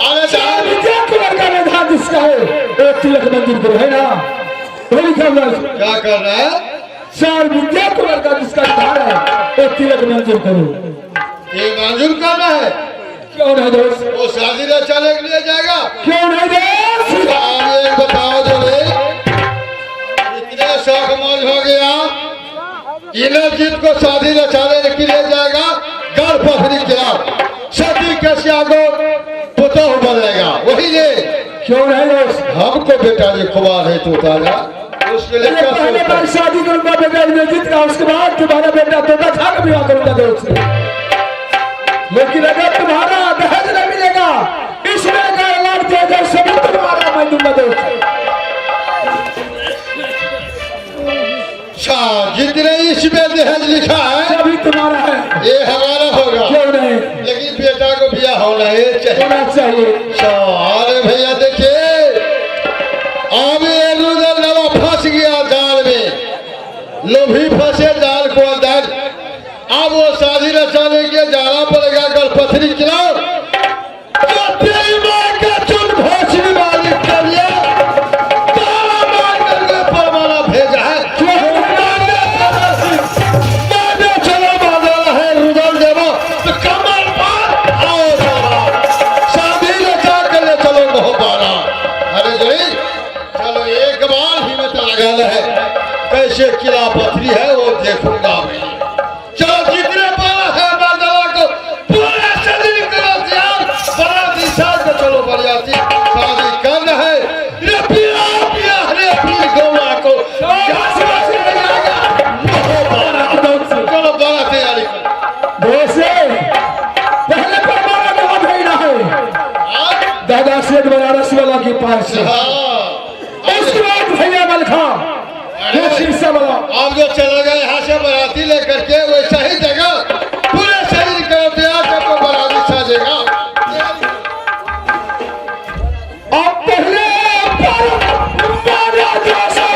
अरे दाल विद्या कुमार का निर्धार जिसका है एक तिलक मंजूर करो, है ना? वही करना है। क्या कर रहा है? चार विद्या कुमार का जिसका निर्धार है एक तिलक मंजूर करो। ये मंजूर करना है? क्यों नहीं दोस्त? वो शादी रचाने के लिए जाएगा? क्यों नहीं दोस्त? आगे एक बताओ जो रे, इतने शौक मौज हो गया, इंद्रजीत को शादी रचाने के लिए जाएगा, गढ़ पथरी किला सती केसिया को पुतोह बनेगा, वही ले। क्यों नहीं दोस्त? हमको बेटा जी कुमार है तो तारा उसके लिए क्या पहले बार सोचता? शादी करूंगा बेटा इंद्रजीत का, उसके बाद तुम्हारा बेटा तोता खा के विवाह करूंगा दोस्त। लेकिन अगर तुम्हारा दहेज नहीं मिलेगा, इसमें 11 लाख दे दो, सभी तुम्हारा मैं दूंगा दोस्त। अच्छा जितने इसमें दहेज लिखा है सभी तुम्हारा है। ये हमारा होगा, क्यों नहीं? लेकिन बेटा को ब्याह होना है चाहिए। होना चाहिए। अरे भैया देखिए, अब ये रुदल देवा फंस गया जाल में, लोभी फंसे जाल को अंदर। अब वो शादी रचाने के जाना पड़ेगा गढ़पथरी किला। तो तेरी माँ का चुन भोसड़ी मालिक कर लिया, ताला मार करके परमाना भेजा है। चलो बादल है रुदल देवा, तो कमर मार आओ जाना, शादी रचा कर ले चलो मोहबाना। अरे जोड़ी चलो एक बार ही में लगाना है, कैसे किला पथरी है वो देखूंगा मैं। चलो जितने बड़ा है बादला को पूरा शरीर करो तैयार, बड़ा दिशा को चलो बरियाती शादी करना है। रे पिया पिया रे पी गौवा को यहाँ से जाएगा मोहबाना। चलो बड़ा तैयारी करो। वैसे पहले परमाना कहाँ भेजना है? दादा सेठ बनारस वाला के पास से। उसके बाद भैया मलखा वो शीशा वाला। आप जो चला गए यहाँ से बराती लेकर के वैसा ही जगह पूरे शरीर करो तैयार करके बराती साजेगा। अब पहले परमाना जैसा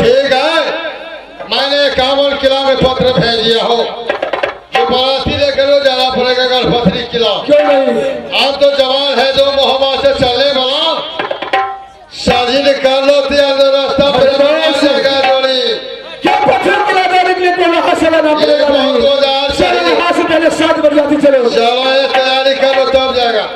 ठीक है, मैंने कांवड़ किला में पत्र भेज दिया हो, जो बाराती लेकर जाना पड़ेगा गढ़पथरी किला। क्यों नहीं? आप तो जवान है, जो मोहब्बा से चलने वाला शादी निकाल लो, रास्ता पे जोड़ी क्या पत्थर किला जाने के लिए तो वहां से लाना पड़ेगा? नहीं चलो, वहां से पहले 7 बजे आती चलो। चलो ये तैयारी कर लो तब जाएगा।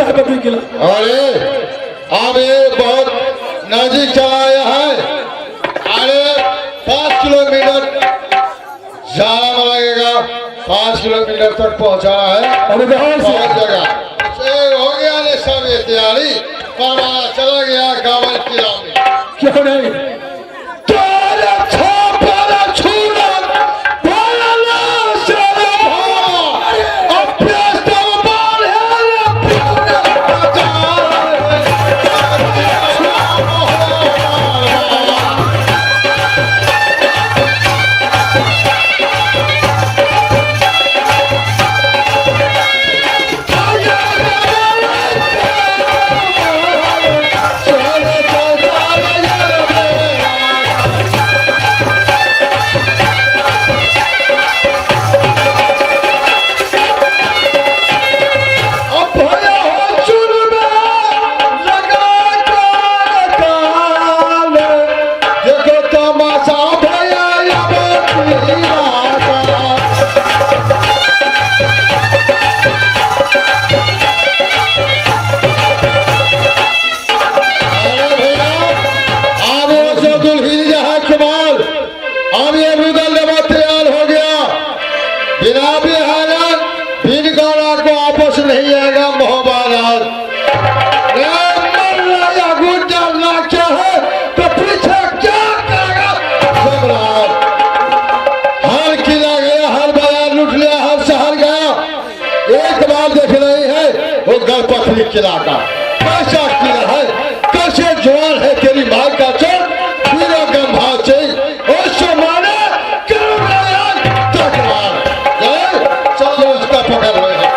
पत्थर किला अरे अब ये बहुत नजदीक चलाया है। अरे 5 किलोमीटर जाना लगेगा, 5 किलोमीटर तक पहुंचाना है। बहुत जगह हो गया ने सब ये तैयारी, परवाना चला गया कांवड़ किला में। क्यों नहीं? अपनी किला का। कैसा किला है, कैसे जवान है तेरी माँ का चल पूरा गंभा से और समाने चलो उसका पकड़ रहे हैं।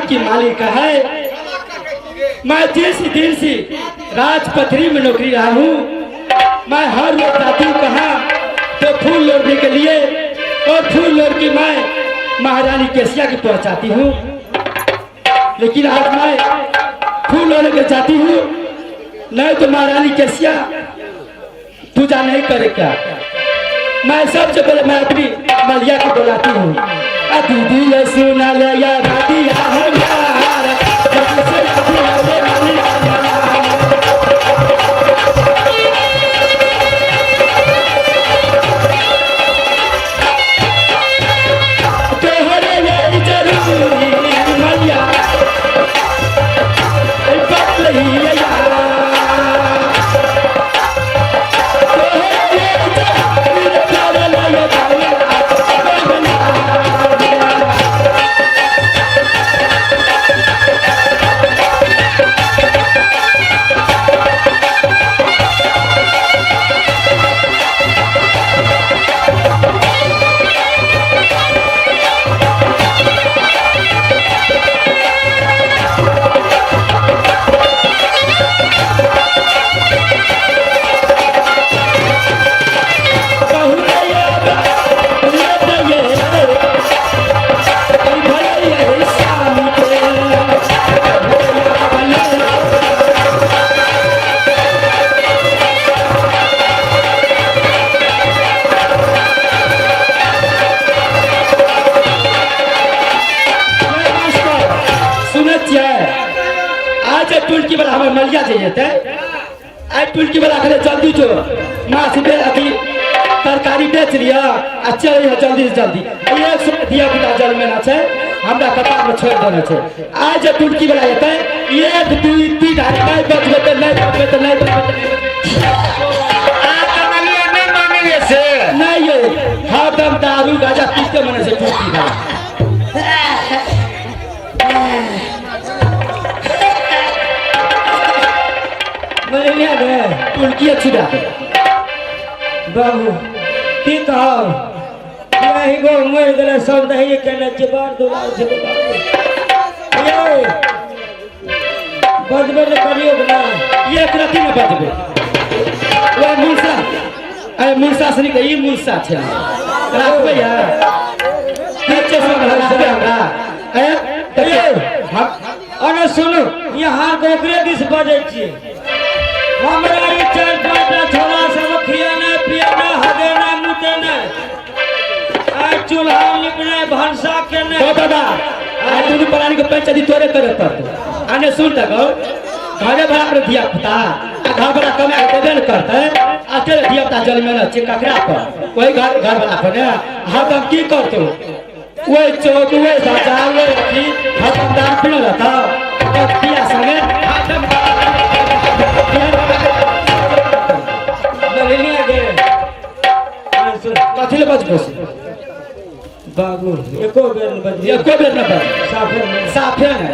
की मालिक है। मैं जिस दिन से राजपथरी में नौकरी रहा हूँ, मैं हर रोज जाती हूँ कहाँ तो फूल लोड़ने के लिए, और फूल लोड़ के मैं महारानी केसिया की पहुँचाती हूँ। लेकिन आज मैं फूल लोड़ने के जाती हूँ, नहीं तो महारानी केसिया पूजा नहीं करेगा। मैं सबसे पहले मैं अपनी मलिया को बुलाती हूँ, दीदी ये सुना ले या दादी टुलकी वाला हमें मलिया चाहिए आज टुलकी वाला खड़े जल्दी जो माँ से अभी तरकारी बेच लिया, अच्छा जल्दी से जल्दी एक समय दिया पिता जल में ना हमरा कपार में छोड़ देना चाहिए। आज टुलकी वाला है एक दू तीन नहीं बचबे तो नहीं बचबे तो नहीं बचबे नहीं ये हाँ दम दारू गाजा पीते मने से टुलकी वाला टुलकी अच्छी बात है बाबू की कहो यही गो मर गए सब नहीं कहना जबार दुलार से बाबू ये बजबे करियो ना एक रति में बजबे अरे मूसा सनी के ई मूसा छे राखबे यार नीचे से भरबे हमरा हम अरे सुनो यहाँ कोकरे दिस बजे छी हमरा ई चार पांचटा छोरा सब खियाना पियाना हदेना मुतेना आ चूल्हा निपने भंसा केने ओ दादा आ तू पलानी के पंचायती तोरे करे पड़तो आने सुन तक घरे भरा पर दिया पुता घर बड़ा कमा के देबे न करते अकेले दिया पुता जल में न चिककरा पर कोई घर वाला पर ने हम की करतो ओए चौक ओए बाजार ओए की हम दान पिनो रहता और पिया संगे बलिया गे कथि ले बजबो बाबू एको बेर न बजे न बज साफे न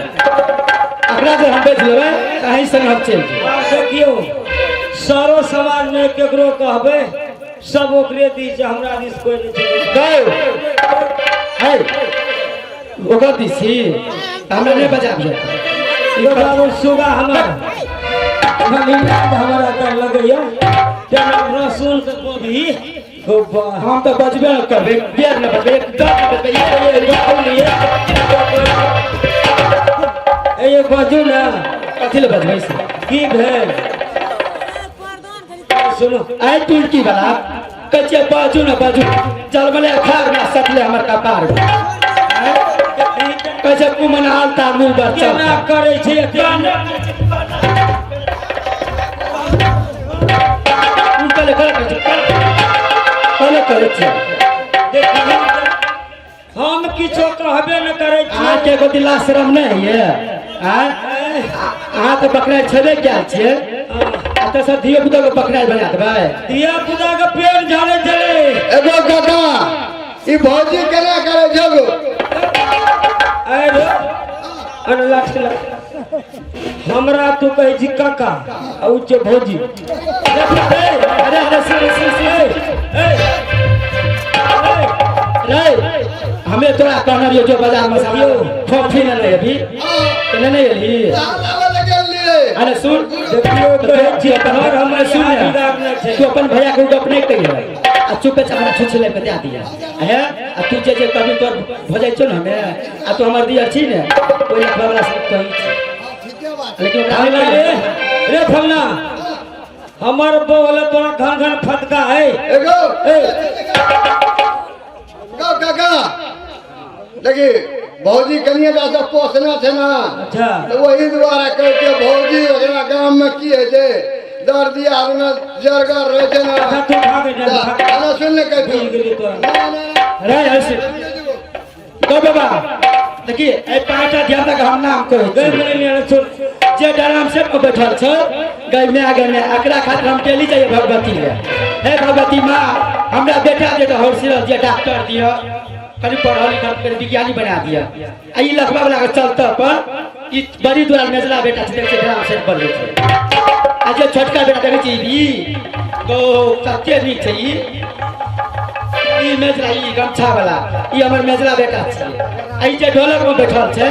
अकरा जे हम बेच लेबै कहीं संग हम चल आब देखियो सारो समाज में केकरो कहबे सब ओकरे दी जे हमरा दिस कोई नहीं छै गौ है ओकर दिसी हमरा नहीं बजाबिए यो बाबू सुगा हमर मलिया हमरा कर लगैया तेना रसूल के कोभी गोबा हम तो बजबे न करबे बेर न बजबे एकदम ए बाजू ना कथि ले बजबै से की भेल सुनो आई टुलकी वाला कच्चे बाजू न बाजू चल मले खार ना सकले हमर कपार कच्चे कुमन हालता मुंह पर केना करे छै उनका ले करे छै देखियो हम किछो कहबे न करे छी आके को दिला शरम नहीं है आ तो बकरा छबे क्या छे आ तो सब धियो पुतो के बकरा बना देबै दिया पुता के पेट झाड़े चले एगो काका ई भौजी केना करे जगो अरे अरे लाख हमरा तू कहे छी काका आ उ जे भौजी अरे रे हमें तोरा कहना रियो जो बाजार में सालियो फोफी न ले अभी तने नहीं एली लावा लगल लिए अरे सुन देखियो कहे छी घर हमें सुन तू अपन भैया के गप नहीं कही आ चुप चाप छुछ ले बता दिया है आ तू जे कभी तोर हो जाय छ न हमें आ तू हमर दिया छी ने कोई बाबा से कही लेकिन फलना रे फलना हमर बोल तोरा घन घन फटका है एगो गो काका देखी भौजी कनिए दा सब पोसना छै ना अच्छा तो वही द्वारा कहते भौजी ओकरा गांव में की है जे दर्दी आदमी जरगर रहे छै ना अच्छा तू भागे जा खाना सुन ले कहते भूल गेली तोरा रे ऐसे तो बाबा देखिए ए पांचटा ध्यान तक हम नाम कहो गए मने ने छोड़ जे डराम से बैठल छ गई में आगे में अकरा खातिर हम डेली चाहिए भगवती ले हे भगवती माँ हमरा बेटा जे तो हॉस्पिटल जे डॉक्टर दियो कनी पढ़ल लिखल कर विज्ञानी बना दिया आ ई लखवा वाला के चलता पर ई बड़ी दूर मेजला बेटा से देखे डराम से बढ़ छै आ जे छोटका बेटा देखे छी ई गो सत्य नीक छै ई मेजला ई गमछा वाला ई हमर मेजला बेटा छै आ ई जे ढोलक में बैठल छै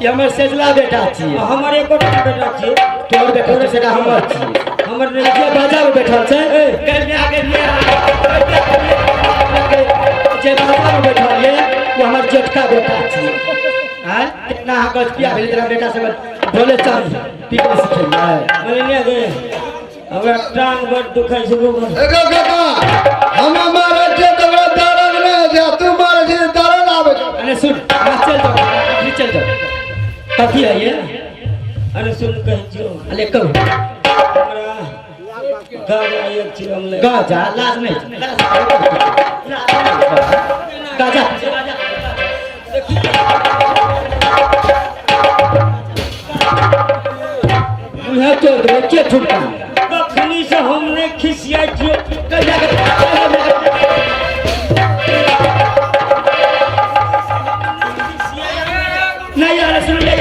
ई हमर सेजला बेटा छी हमर एको बेटा छी तोर बेटा छै सेटा हमर छी हमर ने जे बाजा में बैठल छै गल में आगे जे बाजा में बैठल ये वो हमर जेठका बेटा छी हां कितना गज पिया भेल तेरा बेटा से ढोले चल पीके सिखेलिए मने ने गए हमरा टांग बड़ दुखाई छै गो एगो काका हम मारे जे तोरा दर्द ने जा तू मारे जे दर्द आवे अरे सुन चल जाओ फिर चल जाओ कथी है ये अरे सुन कह जो अरे कहो हमरा गाना एक चिरम ले गाजा लाज नहीं गाजा मुझे तो देखे छुटका कखनी से हमने खिसिया जो नहीं यार सुन ले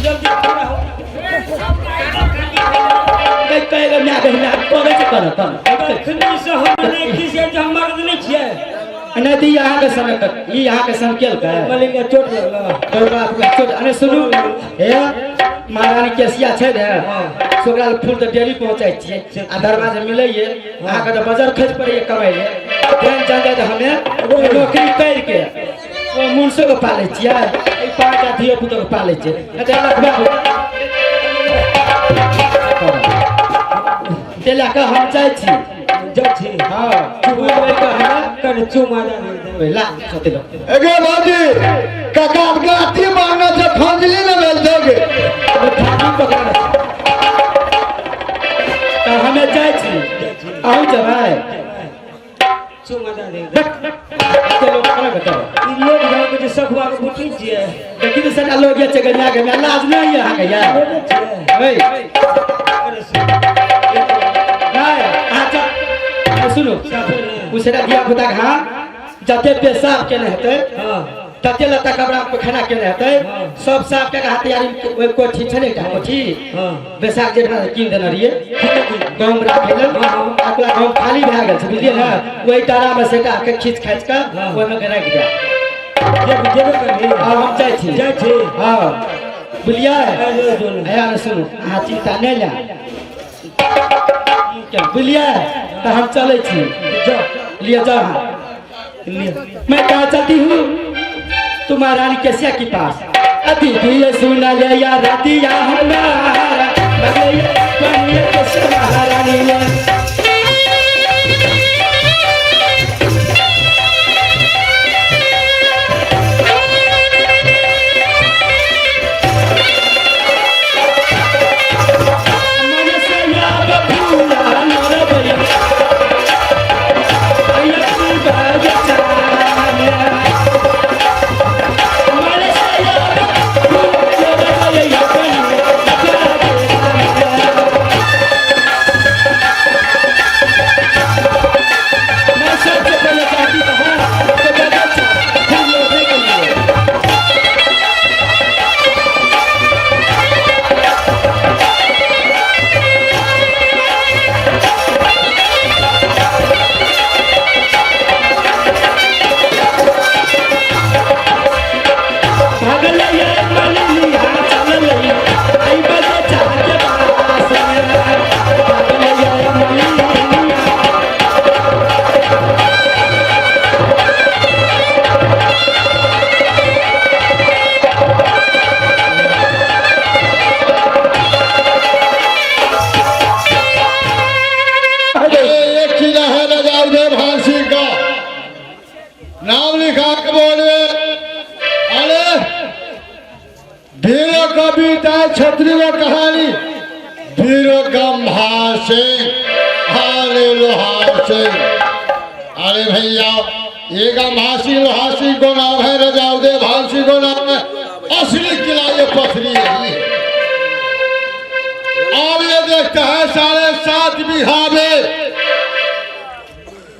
जल्दी पूरा हो कहेगा मैं कहना करे से कर कखनी से हमने खिसिया जो हम मर्द नहीं छिए नहीं तो यहाँ के समय तक यहाँ के संकेल का मलिंगा चोट लगला तो बाप का चोट अरे सुनो हे महारानी केसिया छै ने से ओकरा फूल तऽ डेली पहुँचाइ छियै आ दरवाजा मिलैए अहाँके तऽ बाजार खर्च पड़ैए कमाइ ले ट्रेन चल जाए तऽ हमे नौकरी करिके ओ मुनसोके पालै छियै ई 5टा धियो पुतोके पालै छियै ते लए कऽ हम जाइ छी हाँ कर चुमा ला सोते लो एगे बाजी काका गाती मारना से खंजली न मिल जाओगे थाकी पकड़ तो हमें जाइ छी आउ जबाय चुमा दे चलो करा बताओ ई लोग गांव के जे सखुआ के बुटी छिए देखि तो सटा लोग ये चगनिया के में लाज नहीं है हां या ओए नहीं अच्छा सुनो उसरा दिया बुता हां जते पेशाब केने हेतै हां तते लता कपड़ा पे खाना केने हेतै सब साफ के हाथ तैयारी ओइ कोठी छने का कोठी हां बैसाख जेठा कीन देने रहिए गांव में राखे ले अगला गांव खाली भए गेल छै बुझलिए ना ओइ तारा में सेटा के खींच खाच के ओइ में रख दे जेबे करबी हां हम जाइ छी हां बुझलिए आया न सुनो अहाँ चिंता नहीं ले क्या बुझलिए तो हम चले छी जा लिए जा मैं कहा चलती हूँ तुम्हारा रानी कैसिया के पास अति भी सुना ले या रतिया हमारा बगले कैसे महारानी ने नाम लिखा के बोले अरे वीरो कविता छत्री व कहानी वीरो गंभार सिंह अरे लोहार सिंह अरे भैया ये गंभार सिंह लोहार सिंह को नाम है रजाउदे भान सिंह को नाम है असली किला ये पथरी यही है अब ये देखता है 7.5 बीघा में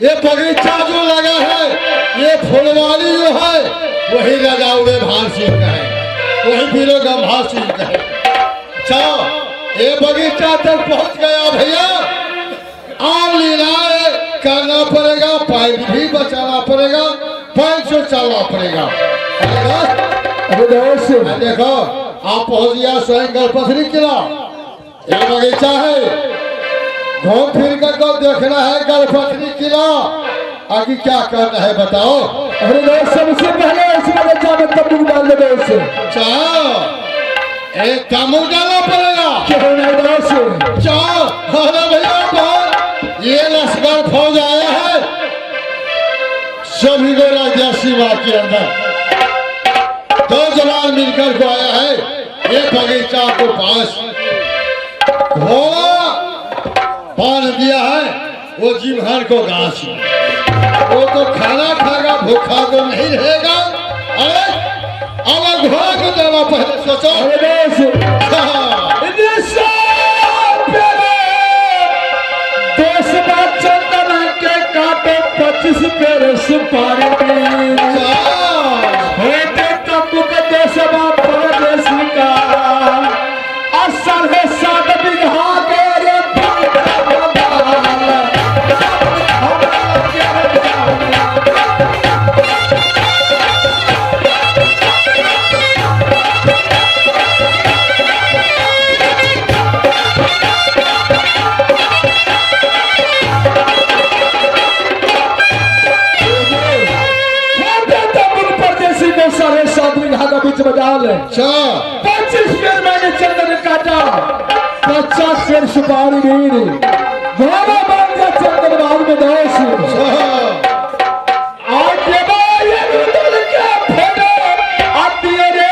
ये बगीचा जो लगा है ये फुलवारी जो है वही रजाउदे भान सिंह का है वही वीरो गंभार सिंह का है। चलो ये बगीचा तक पहुंच गया भैया आम लीलाएं करना पड़ेगा पाइप भी बचाना पड़ेगा पाइप से चलना पड़ेगा। अरे दोस्त देखो आप पहुंच गया स्वयं गढ़पथरी किला ये बगीचा है घूम फिर कर को देखना है गढ़पथरी किला आगे क्या करना है बताओ। अरे दोस्त सबसे पहले इस बगीचा में तंबू डाल दो दोस्त। चाओ एक तंबू डालना पड़ेगा क्यों नहीं दोस्त? चाओ अरे भैया कौन ये लश्कर फौज आया है सभी को राज्य सीमा के अंदर 2 जवान मिलकर को आया है ये बगीचा को पास घोड़ा पान दिया है वो जिम्हर को घास वो तो खाना खाएगा भूखा तो नहीं रहेगा। अरे अब घोड़ा को देना पहले सोचो। अरे दोस्त देश में चंदन के काटे 25 पेड़ सुपारी होते तंबू के देश में परदेश का असर है 7 बीघा के अच्छा 25 पेड़ मैंने चंदन काटा, 50 पेड़ सुपारी मीर, घोड़ा बांध का चंदन बाग में दोष। आज जब ये रुदल के फोटो आती है रे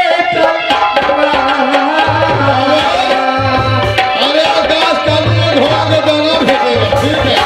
अरे आकाश का घोड़ा को दाना भेजेगा, ठीक है।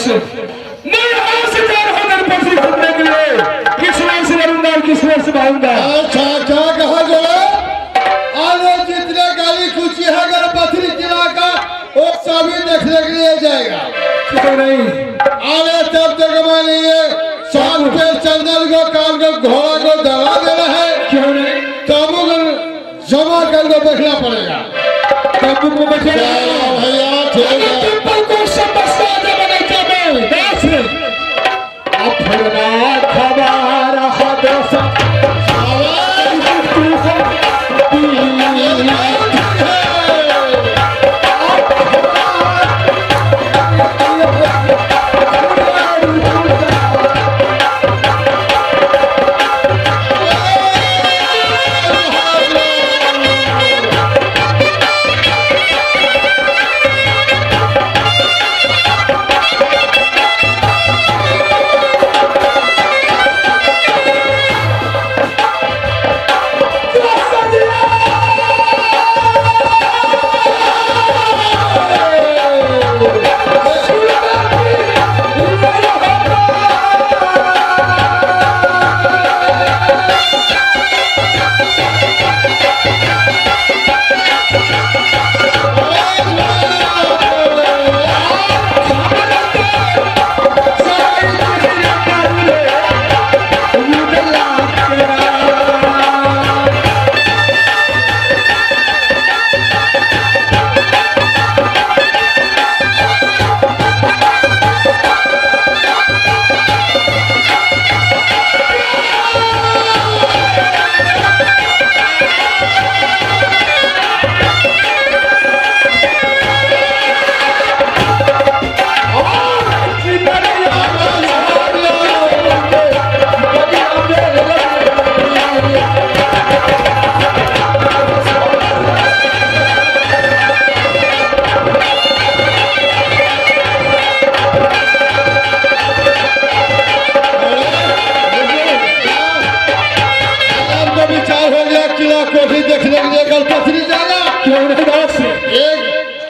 मैं यहाँ से जा रहा हूँ गणपति घूमने के लिए, किसने से लड़ूंगा और किसने से भागूंगा। अच्छा क्या कहा जोड़ा? आगे जितने गाली कुची है गणपति किला का वो सभी देखने के लिए जाएगा। क्यों नहीं? आगे तब तक मैंने ये साल पे चंदन को काल को घोड़ा को दवा देना है। क्यों नहीं? तबू जमा करके बैठना पड़ेगा। तब को बचा भैया ठीक है। को समझता है बनाता मैं दास अपना खबर हादस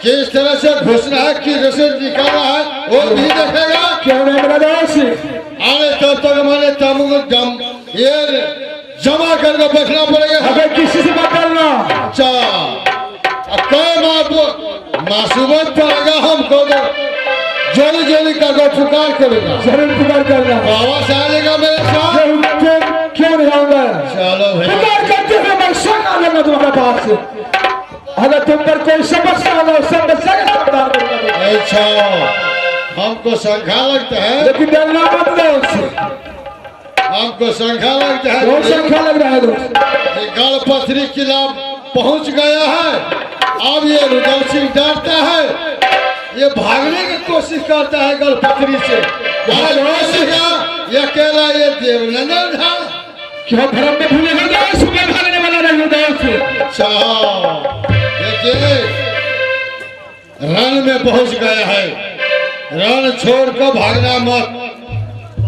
किस तरह से घुसना है, किस तरह से निकालना है वो भी देखेगा। क्यों नहीं मेरा दास? अरे तब तक हमारे तब को ये जमा करके बैठना पड़ेगा। अगर किसी से बात करना अच्छा कोई मासूमत पड़ेगा हमको तो जोली जोली का पुकार करेगा। जरूर पुकार करना। बाबा से आएगा मेरे साथ। क्यों नहीं आऊंगा? चलो भैया पुकार करते हुए मैं संग आ जाऊंगा तुम्हारे पास से। अगर तुम पर कोई समस्या हो समस्या का समाधान करूंगा। अच्छा हमको शंखा लगता है, लेकिन डरना मत दोस्त। हमको शंखा लगता है। बहुत संख्या लग रहा है दोस्त। गणपति किला पहुंच गया है। अब ये रुदल सिंह डरता है, ये भागने की कोशिश करता है गणपति से। ये अकेला ये देवनंदन था। क्यों धर्म में भूले हो जाए? सुबह भागने वाला नहीं दोस्त। अच्छा देखिए रण में पहुंच गया है। रण छोड़कर भागना मत।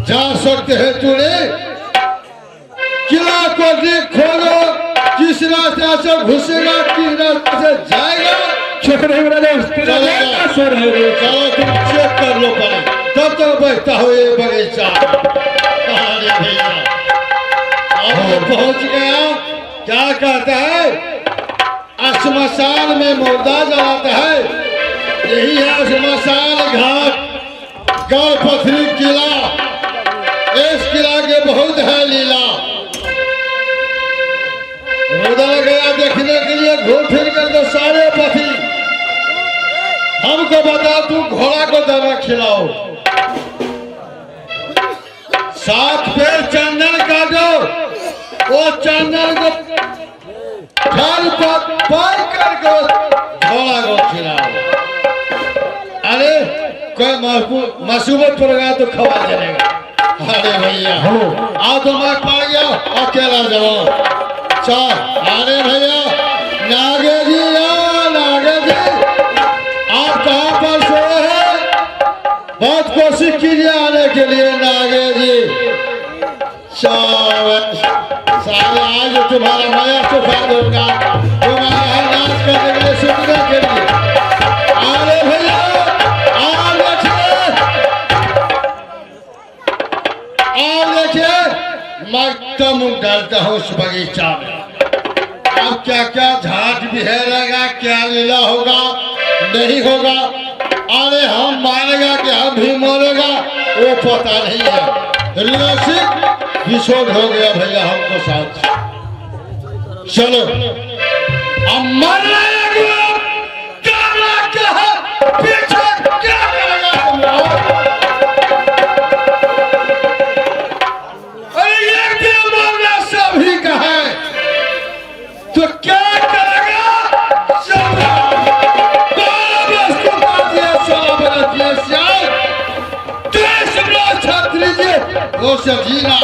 जा सकते हैं तूने किला को खोलो, किस रास्ते से घुसेगा, किस रास्ते से जाएगा चेक नहीं मेरा दोस्त, तेरा चलो, दिल का स्वर है रे। चलो तुम चेक कर लो पहले, तब तक बैठता हो ये बगीचा। अरे भैया अब तो पहुंच गया। क्या कहता है, श्मशान में मुर्दा जलाता है, यही है श्मशान घाट गढ़पथरी किला। इस किला के बहुत है लीला। रुदल गया देखने के लिए, घूम फिर कर तो सारे पथरी। हमको बता, तू घोड़ा को दाना खिलाओ, 7 पेड़ चंदन काटो, वो चंदन को फल पार करके घोड़ा को खिलाओ। अरे कोई मसूबत पड़ गया तो खवा देगा। अरे भैया आओ, तो मैं पड़ गया अकेला जवान। चल अरे भैया, नागे जी नागे जी, आप कहाँ पर सोए हैं? बहुत कोशिश कीजिए आने के लिए नागे जी। सारे आज तुम्हारा मया चुका दूंगा, तुम्हारे यहाँ नाच करने के लिए, सुनने के लिए। अरे भैया आओ देखिए, मैं कम डालता हूँ उस बगीचा में। अब क्या क्या झाट बिहेरेगा, क्या लीला होगा नहीं होगा, अरे हम मानेगा कि हम भी मरेगा वो पता नहीं है। ऋषिक विशोध हो गया भैया हमको साथ। चलो अब मरना पीछे क्या करेगा तुम लोग? अरे एक दिन मरना सभी का है, तो क्या करेगा? वो सब जीना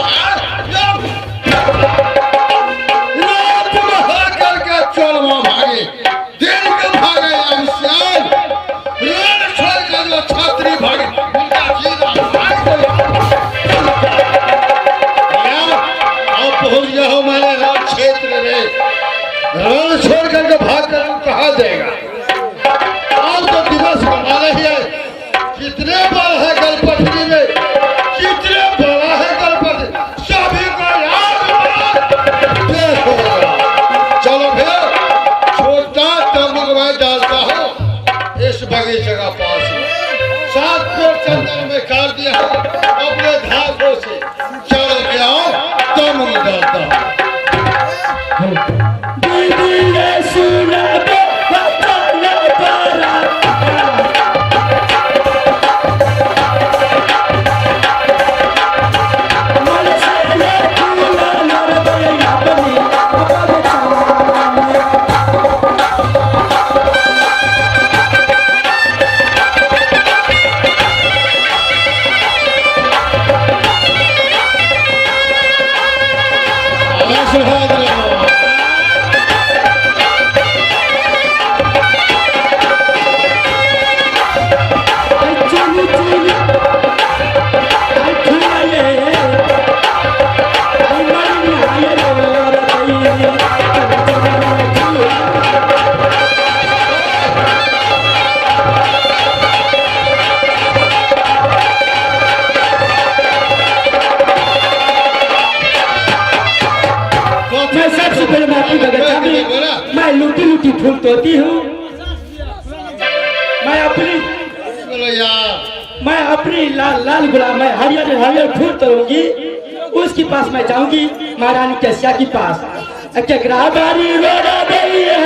करके चोलवा भागे, दिन के भागे छोड़ कर जो छात्री भागे, उनका जीना अब पहुंच गया हो मैंने रण क्षेत्र में। रण छोड़ करके भाग कर कहा देगा। आज तो दिवस हमारा ही है। कितने बार है गलपटरी में, कितने बड़ा है गणपति, सभी को याद देखो। चलो फिर छोटा तंबू मैं डालता हूँ इस बगीचे का पास में, 7 पेड़ चंदन में काट दिया हूँ अपने धागों से। चलो के आओ, तंबू डालता हूँ। मैं लूटी लूटी फूल तोती हूँ। मैं अपनी लाल लाल गुलाब, मैं हरियर हरियर फूल तोड़ूंगी, उसके पास मैं जाऊंगी, महारानी कैसिया के पास। केकरा बारी रोड़ा गई है,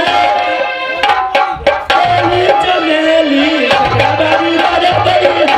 चमेली केकरा बारी रोड़ा गई है।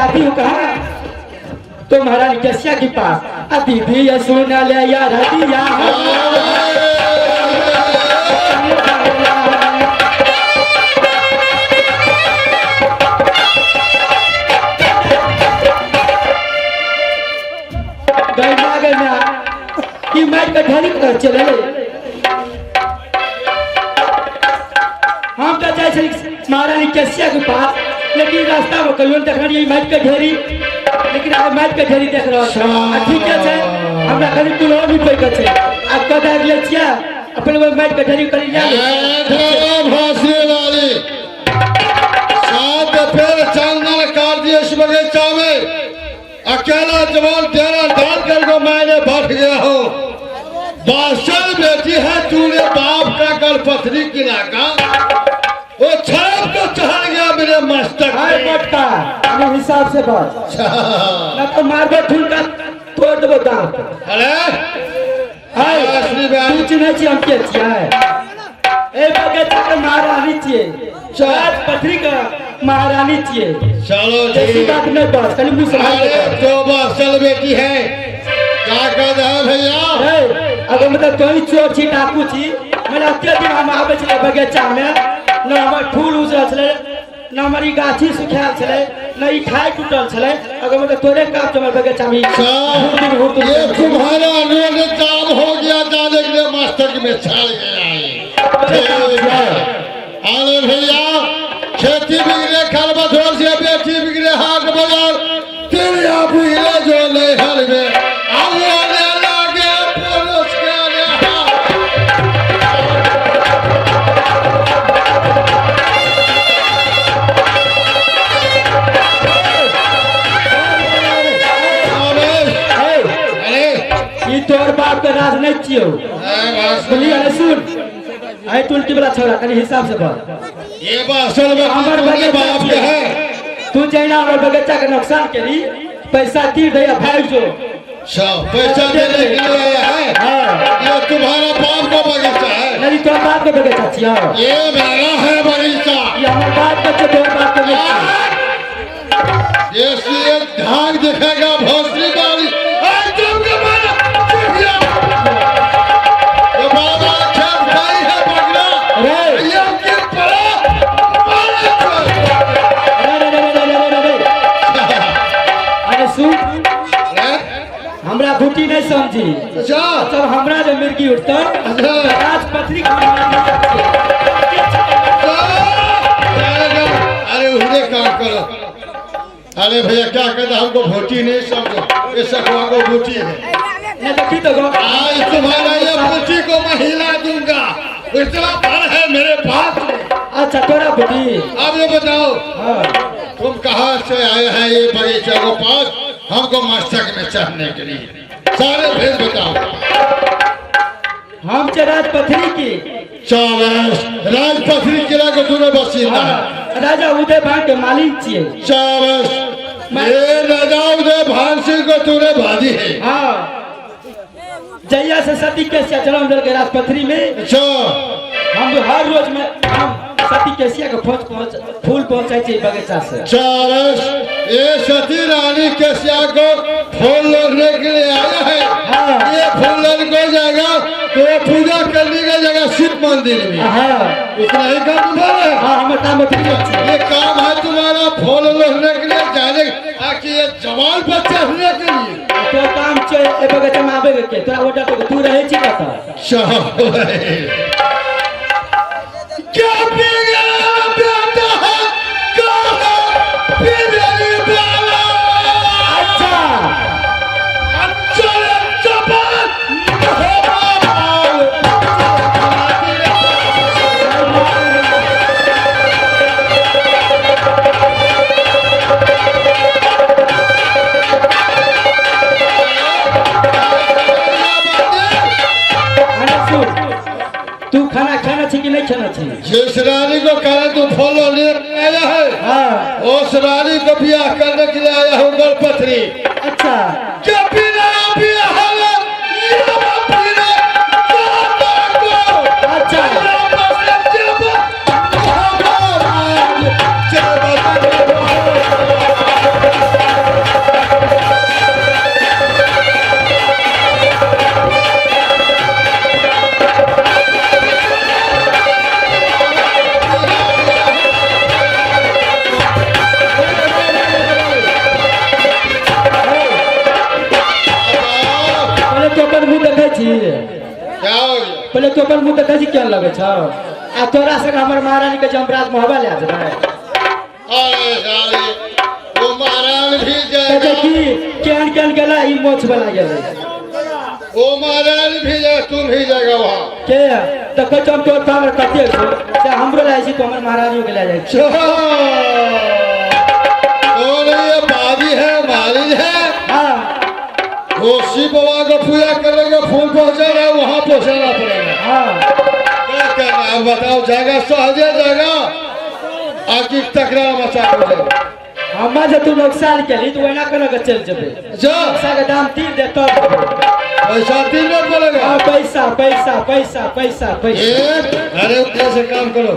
जाती हूँ कहाँ? तो महारानी कैसिया के पास। दीदी ये सुन ले यार दिया कि मैं कठहरी कर चले हम तो जाए महारानी कैसिया के पास, लेकिन रास्ता में कहियो देख रही माइट के ढेरी, लेकिन आज माइट के ढेरी देख रहा है। ठीक है हमरा खाली तुलो भी पे के अब कदा ले छिया अपन वो माइट के ढेरी कर लिया भाषे वाली साथ फिर चांदन काट दिए इस बगीचा में। अकेला जवान तेरा डाल कर को मैंने बैठ गया हूँ। बादशाह बेटी है तूने बाप का गल पथरी गिरा का, वो छाप तो चढ़ गया मेरे मस्तक पे। बटका अपने हिसाब से बात ना तो मार दो ठुल का तोड़ दो दांत। अरे हाय असली बात तू चिन्ह छी हम के छिया ए बगैचा के महारानी छिए, चार पथरी का महारानी छिए। चलो ऐसी जी बात नहीं बस खाली मुंह संभाल के अरे तो बादशाह बेटी है क्या कर रहा है भैया? अगर मतलब कोई चोर छी डाकू छी मतलब अत्य दिन हम आबे छले बगीचा में न हमर फूल उजरल छले न हमारी गाछी सुखायल छले न ई ठाई टूटल छले। अगर मतलब तोरे काम हमर बगीचा में ये तुम्हारा अनुरोध काम हो गया, जाने के लिए मस्तक में छड़ गया है। अरे भैया खेती बिगड़े खल बथोर से बेटी बिगड़े हाट बाजार तेरे आप हिले जो ले हर में आगे लागे पुरुष के आने ई तोर बाप के राज नहीं छियो। बोली अरे सुन आई टुलटी वाला छोरा कनी हिसाब से बोल। ये असल में हमर तुम्हारे बाप के है। तू जैना हमर बगीचा के नुकसान करी पैसा तीर दे भाई जो पैसा देने के लिए आया है। हां ये तुम्हारा बाप का बगीचा है। नहीं तोर बाप के बगीचा छियो। ये मेरा है बगीचा। ये हमर बाप के तोर बाप के नहीं। ये धाग दिखेगा भोसड़ी वाली तुम के मारा ये बाबा खेत भाई है बगला अरे ये के पड़ा अरे सुन हमरा घुटी नहीं समझी अच्छा तब हमरा जो मिर्गी उठता राज पथरी अरे उन्हें काम करो। अरे भैया क्या कहता हमको भोटी नहीं समझो, ये सखुआ को भोटी है। नहीं देखी तो आज तुम्हारा ये भोटी को मैं हिला दूंगा, इतना बल है मेरे पास में। अच्छा तोरा बुद्धि अब ये बताओ हाँ तुम कहाँ से आए हैं ये बगीचे के पास हमको मस्तक में चढ़ने के लिए? सारे भेद बताओ। हम चे राजपथरी की चावस राजपथरी किला को तूने बसीना है। राजा उदय भान के मालिक छिए। चावस ये राजा उदय भान सिंह को तूने भादी है। हाँ जैया से सती केसिया जन्म दल के राजपथरी में अच्छा हम हर रोज में हम सती केसिया के फूल पहुंचाई छे बगीचा से। चावस ये सती रानी केसिया को फूल लोड़ने के लिए आया है। हाँ। ये फूल लोड़ को जाएगा तो पूजा करने का जगह शिव मंदिर में। हाँ इतना ही काम तुम्हारा है। हाँ हम काम ये काम है तुम्हारा फूल लोड़ने के लिए जाने ताकि ये जवान बच्चे होने के लिए तो काम छे ए बगीचा में आवे के तोरा ओटा तो तू रहे छी कत क्या बेटा है कहाँ बिजली वाला अच्छा चल चपल तू खाना खाना छी कि नहीं खाना छी? जिस रानी को कहना तू फॉलो ले आया है हाँ उस रानी को ब्याह करने के लिए आया हूँ गलपथरी। अच्छा क्या बिना ब्याह अच्छा तो अपन मुंह देखे छी, क्या हो गया? पहले तो अपन मुंह देखे छी क्या लगे छ? आ तोरा संग हमर महारानी के जमराज मोहबा ले आजे अरे साले वो महाराज भी कहे जाएगा, कि केन गेला ई मोछ बना गेलै वो महाराज भी जाए, तुम भी जाएगा वहाँ। के देखै छ हम तोर काम कते छ से हमरो ले छी तो हमर महारानी के ले जाय छ। कौन है ये? बाबी है, मालिक है। हां वो शिव बाबा को पूजा करेंगे, फूल पहुंचाना है, वहाँ पहुंचाना पड़ेगा। हां क्या करना है बताओ? जाएगा सहजे जाएगा, आगे तकरार मचा कर जाएगा। हम्मा जे तू नुकसान केली तो ओना केना के चल जेबे? जा पैसा के दाम तीर दे तब पैसा देना पड़ेगा। हां पैसा पैसा पैसा पैसा पैसा एक अरे ऊपर से काम करो,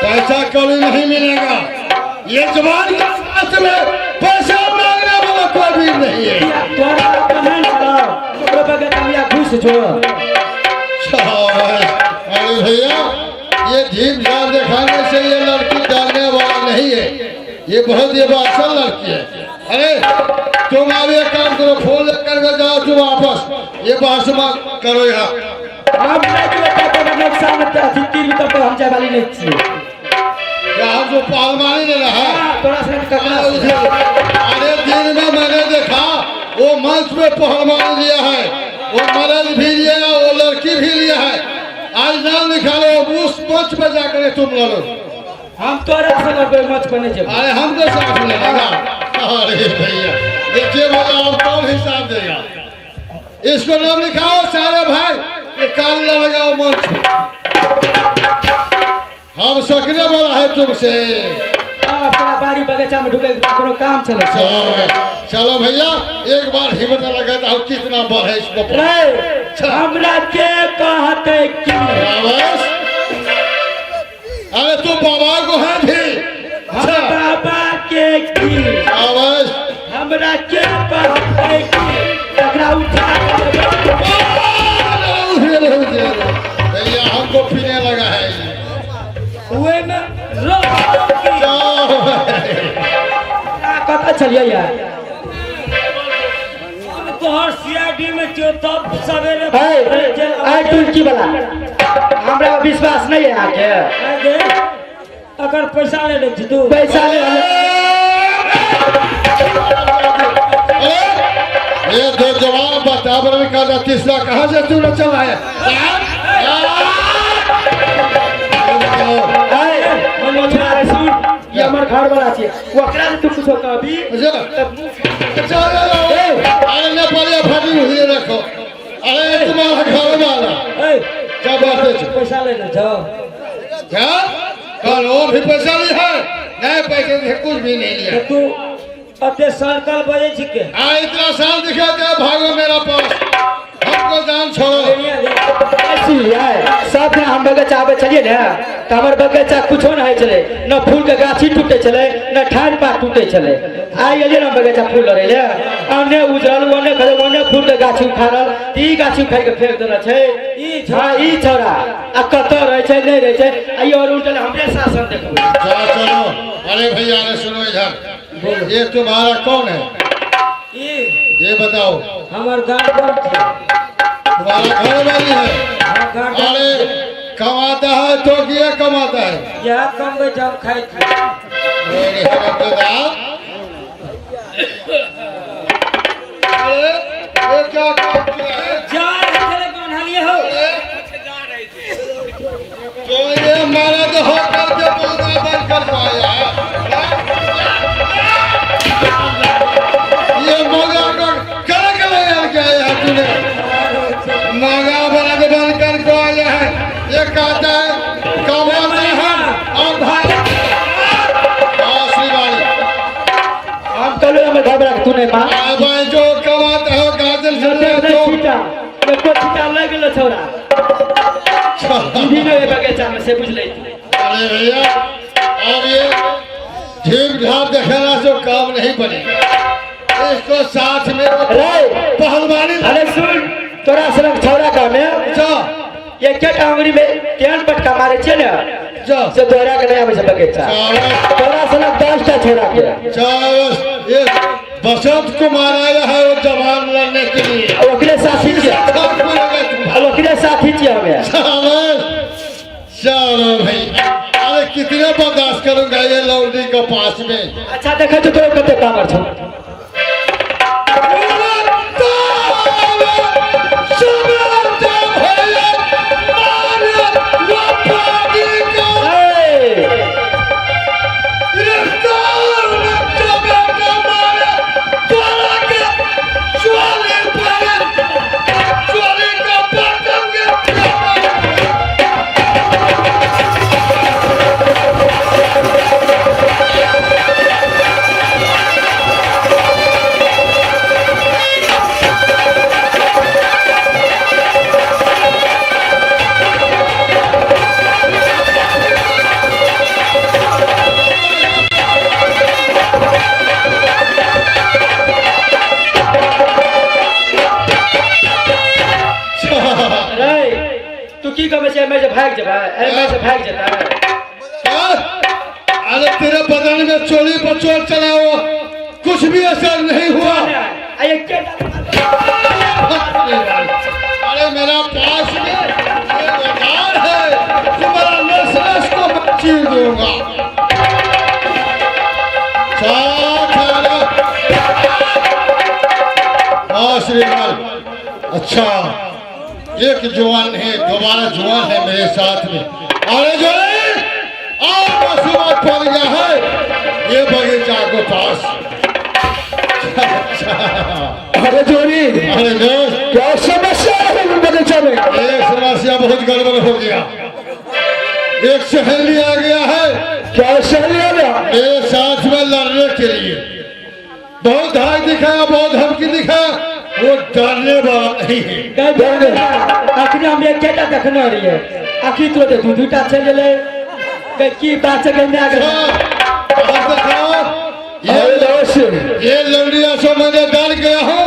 पैसा कभी नहीं मिलेगा। ये जवान के साथ में पैसा मांगने वाला कोई भी नहीं है। तोरा कमेंट करो ओकरा बगे तमिया घुस जो। अरे भैया ये धीम धाम दिखाने से ये लड़की डालने वाला नहीं है, ये बहुत ये असल लड़की है। अरे तुम अब एक काम करो, फोन लेकर के जाओ तुम वापस, ये बात मत करो यहाँ। हम नहीं देता तो नुकसान अथी तीर तक हम जाय वाली नहीं छी। यहाँ जो पालमानी ने रहा तोरा से ककरा अरे दिन में मैंने देखा वो मंच में पहलवान लिया है, वो मर्द भी लिया है, वो लड़की भी लिया है। आज नाम निकालो, उस मंच पे जाकर तुम लड़ो। हम तोरा से कोई मत बने जे। अरे हमको साथ में लगा। अरे भैया देखिए बोला अब कौन हिसाब देगा? इसको नाम लिखाओ सारे भाई, ये काल लगाओ मंच पे। हम सकने वाला है तुमसे। अपना बाड़ी बगीचा में ढुके कोनो काम चले छ। चलो भैया एक बार हिम्मत लगाता हूँ, कितना बल है इसको। रे हमरा के कहते कि बस अरे तू बाबा को है भी हम बाबा के की बस हमरा के कहते कि तकरा उठा भैया हमको पीने लगा है। हुए में रो कता चलिए यार। तोहर सीआईडी में जो तब सवेरे आई टुलकी वाला हमरा विश्वास नहीं है आके। अगर पैसा ले ले तू पैसा ले ये दो जवान बताबर में का तीसरा कहाँ से तू न चला है? ये हमर घर वाला छै, ओकरा से तू कुछो कहबी अरे नेपाली फाटी हुई रखो। अरे तुम्हारा घर वाला क्या बात है? पैसा ले ले जाओ। क्या कल और भी पैसा लिया है? नहीं पैसे से कुछ भी नहीं लिया। तू अते सर्कल बजे छिके इतना साल दिखा दे भागो मेरा पास, हमको जान छोड़ो। ऐसी है सब हम बगीचा आबे चलिए ना तो हमर बगीचा कुछो नहीं चले, न फूल के गाछी टूटे चले न ठाड़ पात टूटे चले। आई एलिए ना बगीचा फूल लड़े ले ओने उजरल ओने खड़े ओने फूल के गाछी उखाड़ल ई गाछी उखाड़ के फेंक देना छै। ई छोरा आ कत रहे छै नहीं रहे छै आई और उल्टा हमरे शासन देखो। चलो अरे भैया ने सुनो इधर, ये तुम्हारा कौन है? ये बताओ। हमार गांव तुम्हारा घर वाली है? अरे कमाता है तो किया कमाता है? यह कम में जब खाई थी अरे ये क्या काम किया है? तो ये मर्द होकर के बोलना बंद कर पाया है? ये मगा को कर यार क्या है तूने? मगा बना के बंद कर को आया है। ये कहता है कमाते हैं और भाई श्रीवाली हम कल में घबरा तूने मां भाई जो कमाते हो गाजर से तो को छिटा लग गेलो छोरा दीदी ने बगीचा में से बुझ ले। अरे भैया अब ये ठीक ठाक देखना से काम नहीं बनेगा, इसको साथ में पहलवानी। अरे सुन तोरा सनक छोरा का में ये क्या टांगड़ी में केन पटका मारे छे ना से तोरा के नहीं आवे से बगीचा तोरा सनक 10 टा छोरा के ये बसंत कुमार आया है वो जवान लड़ने के लिए। ओकरे साथी क्या साथ में लगे तुम। ओकरे साथी क्या हो गया चलो भाई, अरे कितने बर्दाश्त करूंगा ये लौंडी के पास में। अच्छा देखा तो तोरे कते कामर छो मैं से भाग जाबा अरे मैं से भाग जाता अरे तेरे बदन में चोली पर चोट चलाओ कुछ भी असर नहीं हुआ। अरे क्या अरे मेरा पास में ये औजार है, तुम्हारा नस नस को मैं चीर दूंगा। हाँ श्रीमान, अच्छा एक जवान है, दोबारा जवान है मेरे साथ में। अरे जो पड़ गया है ये बगीचा के पास। अरे जोरी, अरे दोस्त क्या समस्या है बगीचा में? एक समस्या बहुत गड़बड़ हो गया। एक सहेली आ गया है। क्या सहेली आ गया? मेरे साथ में लड़ने के लिए बहुत धाक दिखाया, बहुत धमकी दिखाया, वो डरने वाला नहीं है। आखिर हम एक केटा देखना रही है आखिर तो दे दूटा चले ले की बात से कहने आ गया। ये लौंडिया से मैंने डर गया हूँ।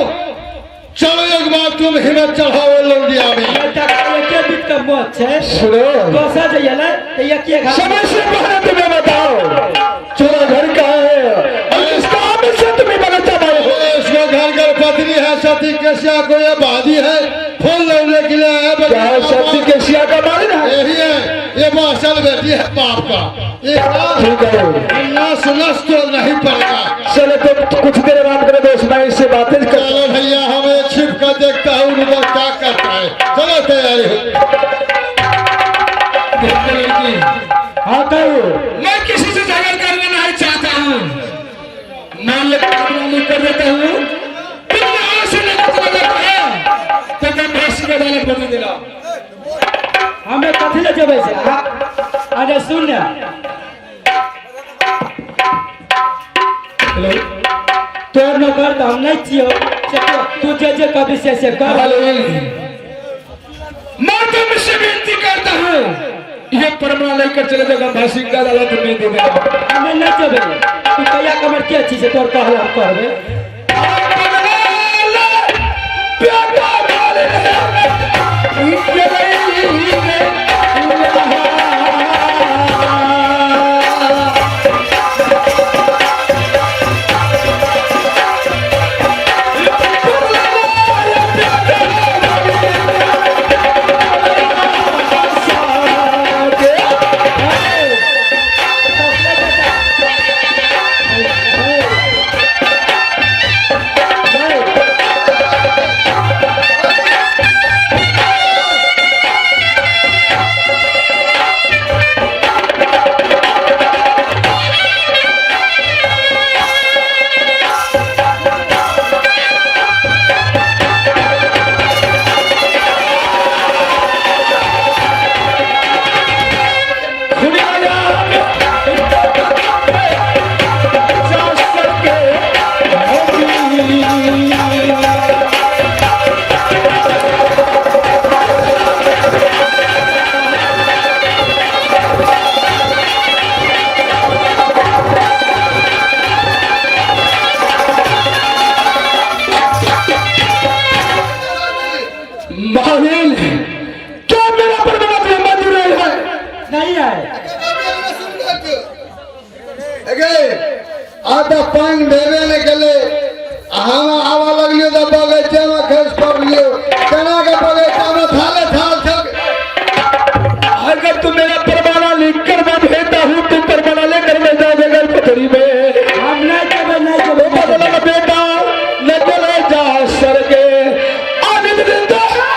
चलो एक बार तुम हिम्मत चढ़ाओ लौंडिया में। ये बीत का मौत है। सुनो, कैसा जाइए ना तो ये क्या समय से पहले तुम्हें बताओ चोरा घर का है और इस काम से तुम्हें बगीचा में इसका घर घर पत्नी है सती केसिया को ये बाधी है फूल लौटने के लिए आया। क्या सती केसिया का मालिक है? यही है, ये बासल बेटी है बाप का। ठीक है, नस नस तो नहीं पड़ेगा। चलो तो कुछ देर बाद मेरे दोस्त मैं इससे बातें कर। चलो भैया हमें छिप कर देखता हूँ उधर क्या करता है। चलो तैयारी हो। हाँ कहो मैं किसी से झगड़ करना नहीं चाहता हूँ। मान ले कर देता हूँ तुम यहाँ से नहीं चला है तो मैं भैंस के दाने बदल देना। हमें कथी ले जबे से अरे सुन ना हेलो, तोर नौकर तो हम नहीं छियो तू जे कभी से कर। मैं तुमसे विनती करता हूँ ये परमाणु लेकर चले जाएगा भाषी का दादा तुम्हें दे देगा। हमें नहीं जबे तू कया कमर के अच्छी से तोर कहला हम करबे। क्या मेरा परमात्मा मंजूर है? नहीं है आधा पांग देवे ने गले हम आवा लगलियो तो बगीचे में खस पड़लियो केना के बगीचा में थाले थाल छक। अगर तू मेरा परवाना लिख कर मैं भेजता हूँ तो परवाना लेकर ले जा बेगर पथरी में। हम नहीं जब नहीं जब बदला बेटा न चले जा सरगे आनंद देता है।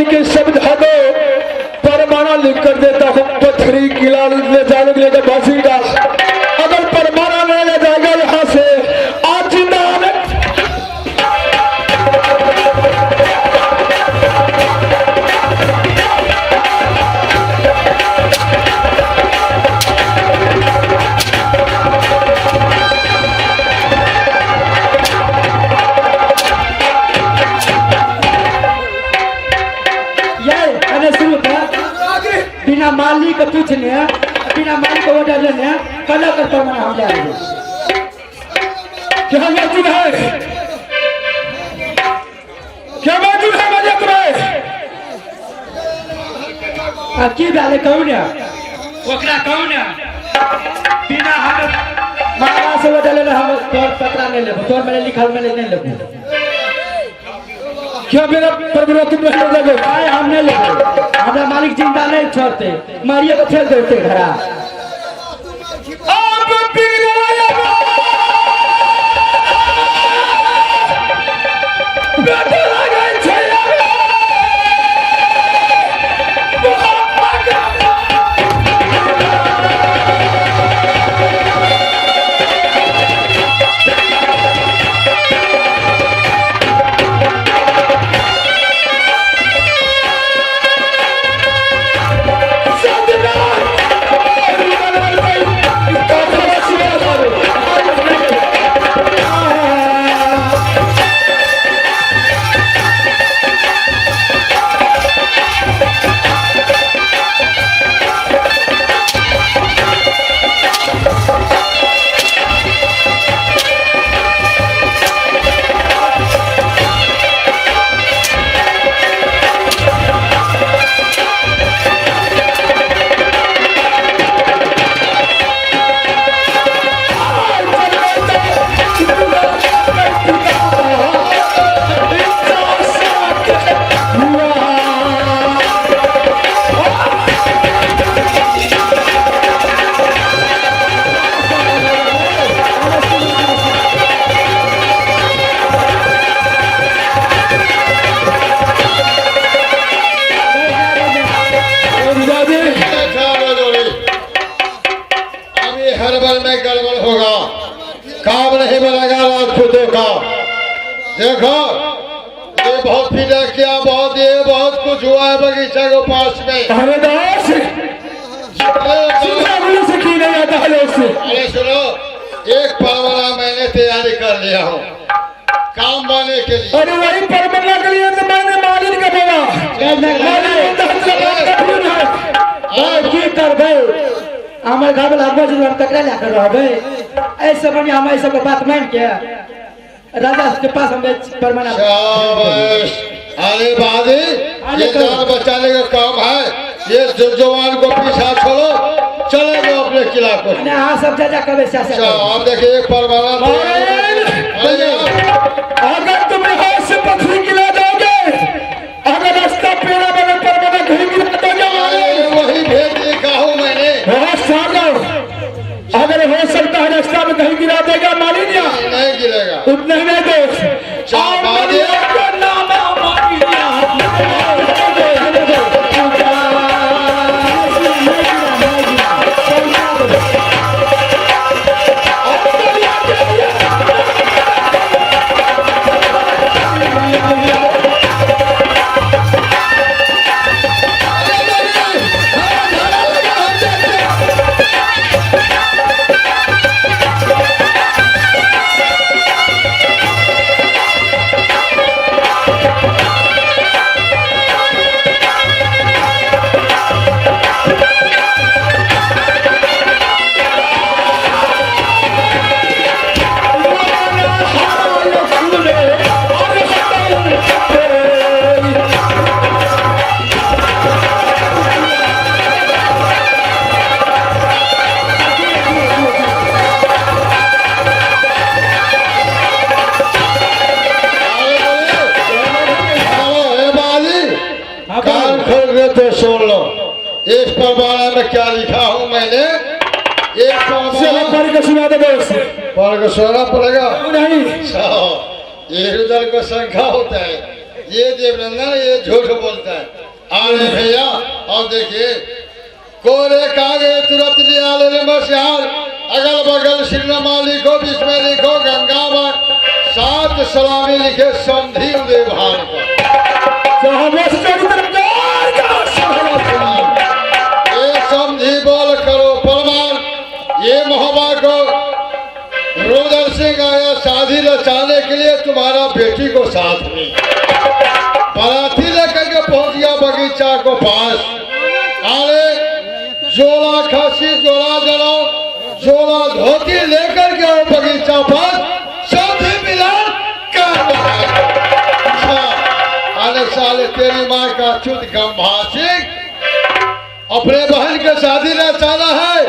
के समझा दो परमाणा लिख कर देता हूँ पथरी किला ले जाने के लिए बासीगा। अगर परमाणा नहीं ले जाएगा यहाँ से आज जिंदा आने बिना मालिक पूछने बिना मालिक को ऑर्डर लेने कला करता मैं हम जाएंगे। क्या मौजूद है क्या मौजूद है मजे तुम्हें की डाले कौन है ओकरा कौन है बिना हम महाराज से ऑर्डर लेना हम तोर पत्र नहीं लेबो तोर मैंने लिखल मैंने नहीं लेबो। क्या मेरा परमाणु तुम नहीं ले जाओगे आए हम नहीं लेबो हमारा मालिक जिंदा नहीं छोड़ते मारिए को खेल देते घरा आप पिघलाया बेटा लगा छया हरबल में गड़बड़ होगा काम नहीं बनेगा राजपूतों का। देखो ये बहुत पीड़ा किया बहुत ये बहुत कुछ हुआ है बगीचा के पास में। हरदास से की नहीं आता है उससे। अरे सुनो एक परवाना मैंने तैयारी कर लिया हूँ काम बने के लिए। अरे वही परवाना के लिए तो मैंने मालिक का बोला की कर भाई हमारे घर में लगभग तकरा लेकर रह ऐसे बढ़िया हमारे सबको बात मान के राजा के पास हम परमाना। शाबाश। अरे बादी, ये जान बचाने का काम है। ये जवान को पीछा छोड़ो, चले गए अपने किला को। हाँ सब जा कब आप देखिए एक परवाना अगर तुम हाथ से पथरी गिरा दोगे, अगर रास्ता पेड़ा बने परमाना कहीं गिरा दोगे, वही भेद लिखा हूँ मैंने। अगर हो सकता है रास्ता में कहीं गिरा देगा मालिनिया, नहीं गिरेगा। उतने में दोस्त तो सुन लो, इस परवाना में क्या लिखा हूँ मैंने। एक पढ़ के सुना दे दोस्त। पढ़ के सुनाना पड़ेगा। नहीं ये रुदल का संख्या होता है, ये देवनंदन ये झूठ बोलता है। अरे भैया और देखिए, कोरे कागे तुरंत लिया ले मसिहार, अगल बगल श्रीनमा लिखो, बीच में लिखो गंगा, 7 सलामी लिखे समधी देवहार का। ये समझी बोल करो प्रमाण। ये मोहब्बा को रुदल सिंह आया शादी रचाने के लिए तुम्हारा बेटी को साथ में बराती लेकर के पहुंच गया बगीचा को पास। अरे जोड़ा खासी जोड़ा जलाओ, जोड़ा धोती लेकर के आओ बगीचा पास, समझी मिलान कर। अरे साले तेरी माँ का चुत गंभासिक, अपने बहन के शादी रचाना है।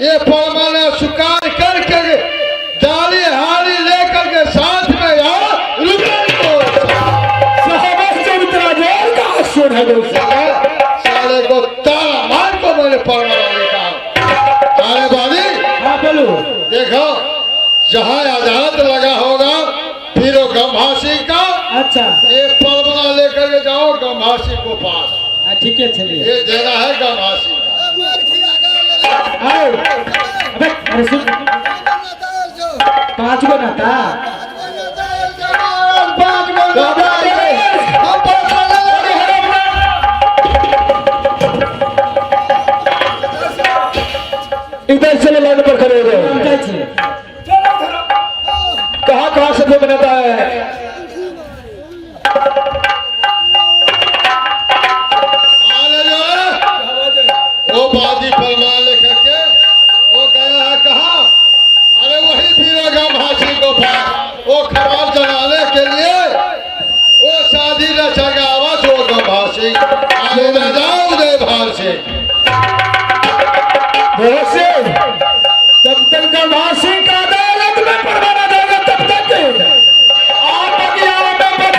ये परमाना स्वीकार करके डाली हारी लेकर के साथ में आओ। साले को ताला मार को मैंने परमाना लिखा। अरे बादी हाँ बोलो। देखो, जहाँ अदालत लगा होगा फिर गंभासी का, अच्छा ये परमाना लेकर के जाओ गंभासी को पास। ठीक है चलिए। ये देना है गंभासी का। आओ अबे अरे सुन, 5 गो ना था। इधर चले लाइन पर खड़े हो गए। कहाँ से बनाता है। वो बादी फरमान लेकर के वो गया है कहाँ। अरे वही बीरा भाषी को पास, वो खबर जलाने के लिए वो शादी रचेगा आवाज वो गंभासी। अरे न जाओ दे भाषी तब तक गंभासी का अदालत में परवाना देगा, तब तक आप अज्ञान में बच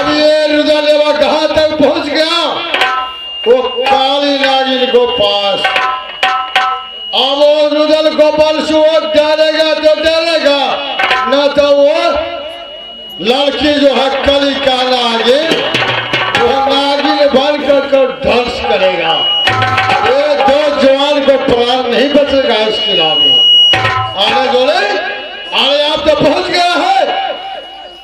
अब ये रुदलेवा कहाँ तक पहुंच गया? वो काली नागिन को पास। अब वो रुदल गोपाल से वो डालेगा तो डालेगा, न तो वो लड़की जो है कली का नागिन, वो नागिन बन कर ध्वंस करेगा। ये दो जवान को प्राण नहीं बचेगा इसके नामी। आने बोले, अरे आप तो पहुंच गया है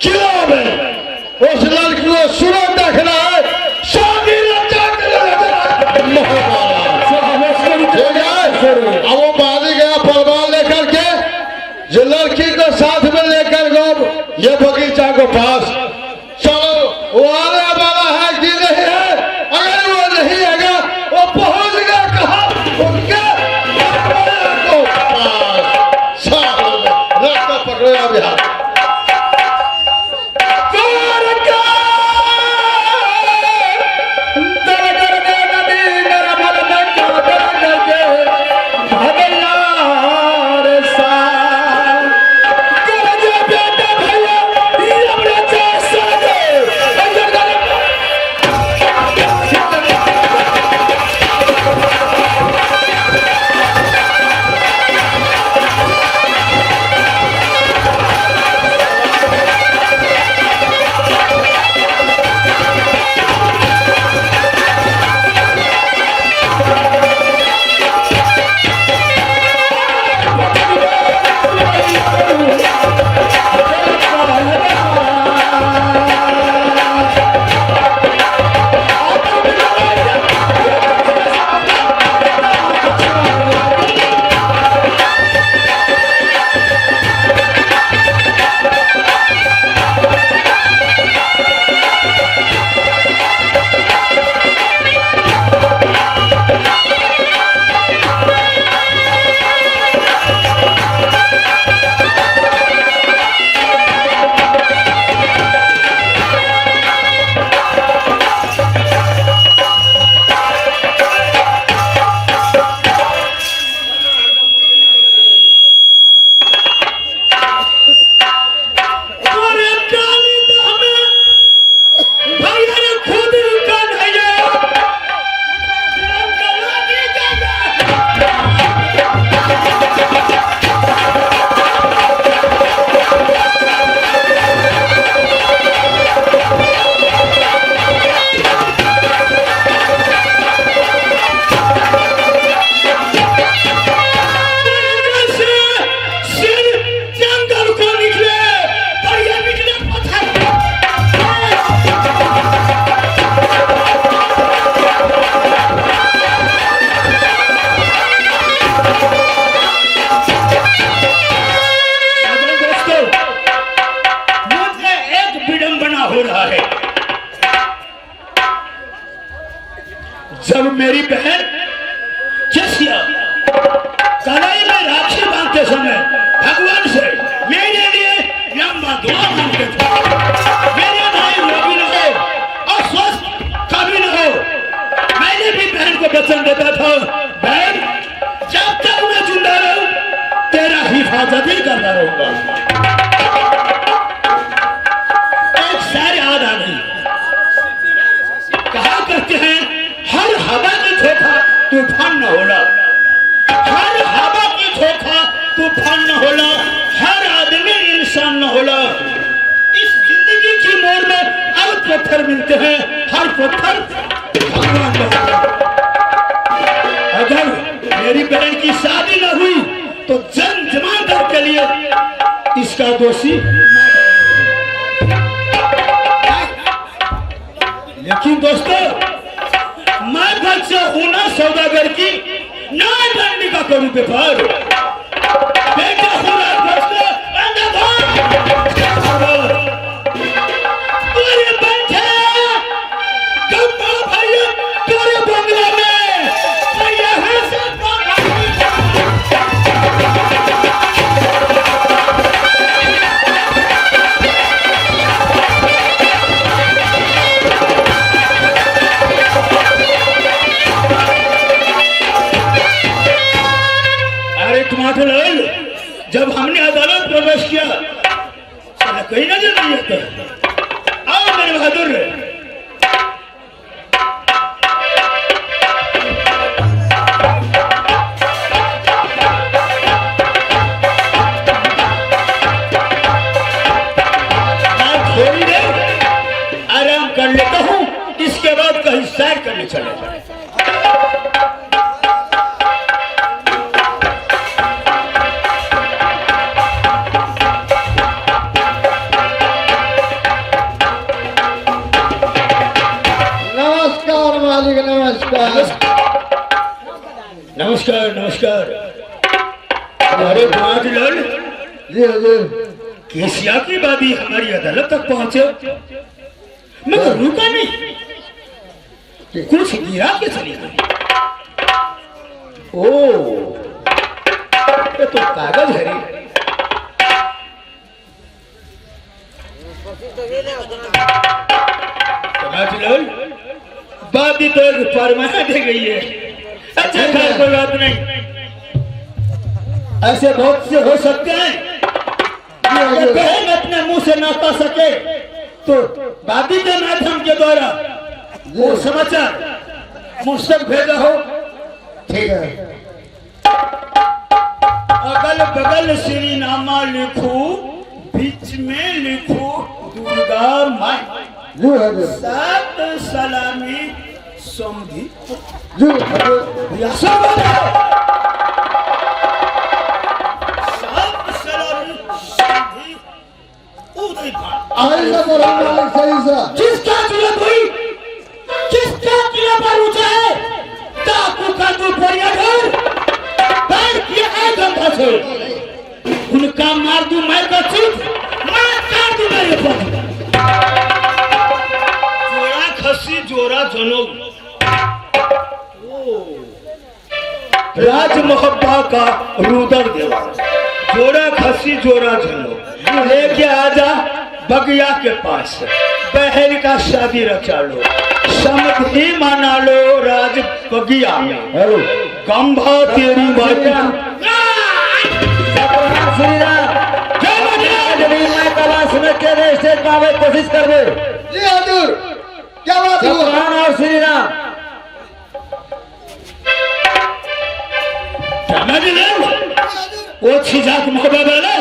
किला में, उस लड़की को सुनो देखना है, शादी अब वो बाजी गया परवान लेकर के, जो लड़की को साथ में लेकर गो ये बगीचा को पास। चलो वो आने वाला है कि नहीं है? अगर वो नहीं आएगा वो पहुंच गया कहा? उनके को पास। रास्ता पकड़ेगा बिहार। जब मेरी बहन जसिया कलाई में राखी बांधते समय भगवान से मेरे लिए लंबा दुआ मांगते थे, मेरे भाई रोगी न हो और स्वस्थ कभी न हो। मैंने भी बहन को वचन देता था, बहन जब तक मैं जिंदा रहूं तेरा हिफाजत ही करता रहूंगा। एक शायर याद आ गई, कहा करते हैं हर हवा की झोंका तूफान न होला, हर हवा की झोंका तूफान न होला, हर आदमी इंसान न होला। इस जिंदगी की मोड़ में हर पत्थर मिलते हैं, हर पत्थर भगवान न होला। अगर मेरी बहन की शादी न हुई तो जन जमानत के लिए इसका दोषी लेकिन दोस्तों मैं घर से हूं ना सौदागर की ना बनने का करूं व्यापार, बेटा हूं ना घर से पूरे बैठे गप्पा भाई पूरे बंगला में यहाँ से सामान लेता हूँ, इसके बाद कहीं सैर करने चले। नमस्कार मालिक, नमस्कार। नमस्कार नमस्कार। अरे बादल, जी हजूर। केसिया की बादी हमारी अदालत तक पहुंचे, मगर रुका नहीं, कुछ गिरा के चली गई। ओ, ये तो कागज है रे। बादल, बादी तो एक परमानेंट दे गई है। अच्छा खैर, कोई बात नहीं, ऐसे बहुत से हो सकते हैं कि बहन अपने मुंह से ना पा सके तो दादी के माध्यम के द्वारा वो समाचार मुझ तक भेजा हो। ठीक है। अगल बगल श्री नामा लिखू, बीच में लिखू दुर्गा माई, जी हजूर। सात सलामी समझी। जी हजूर। ऐसा करो मालिक, सही सा। जिसका तिलक हुई, जिसका तिलक पर ऊंचा है, डाकू का तू बढ़िया घर, पैर किया है गंगा से, उनका मार दूं मैं का चुप, मैं काट दूं मेरे पर। जोड़ा खसी जोरा जनोग, राज मोहब्बा का रुदर देवा, जोड़ा खसी जोरा जनोग, लेके आजा बगिया के पास, बहन का शादी रचा लो, समधि मना लो राज बगिया में, गंभा तेरी बाजा। मैं तलाश में तेरे स्टेज पर आवे कोशिश कर दे। जी हजूर। क्या बात हुआ? और श्री राम समझ ले, वो छिजाक मोहब्बत वाला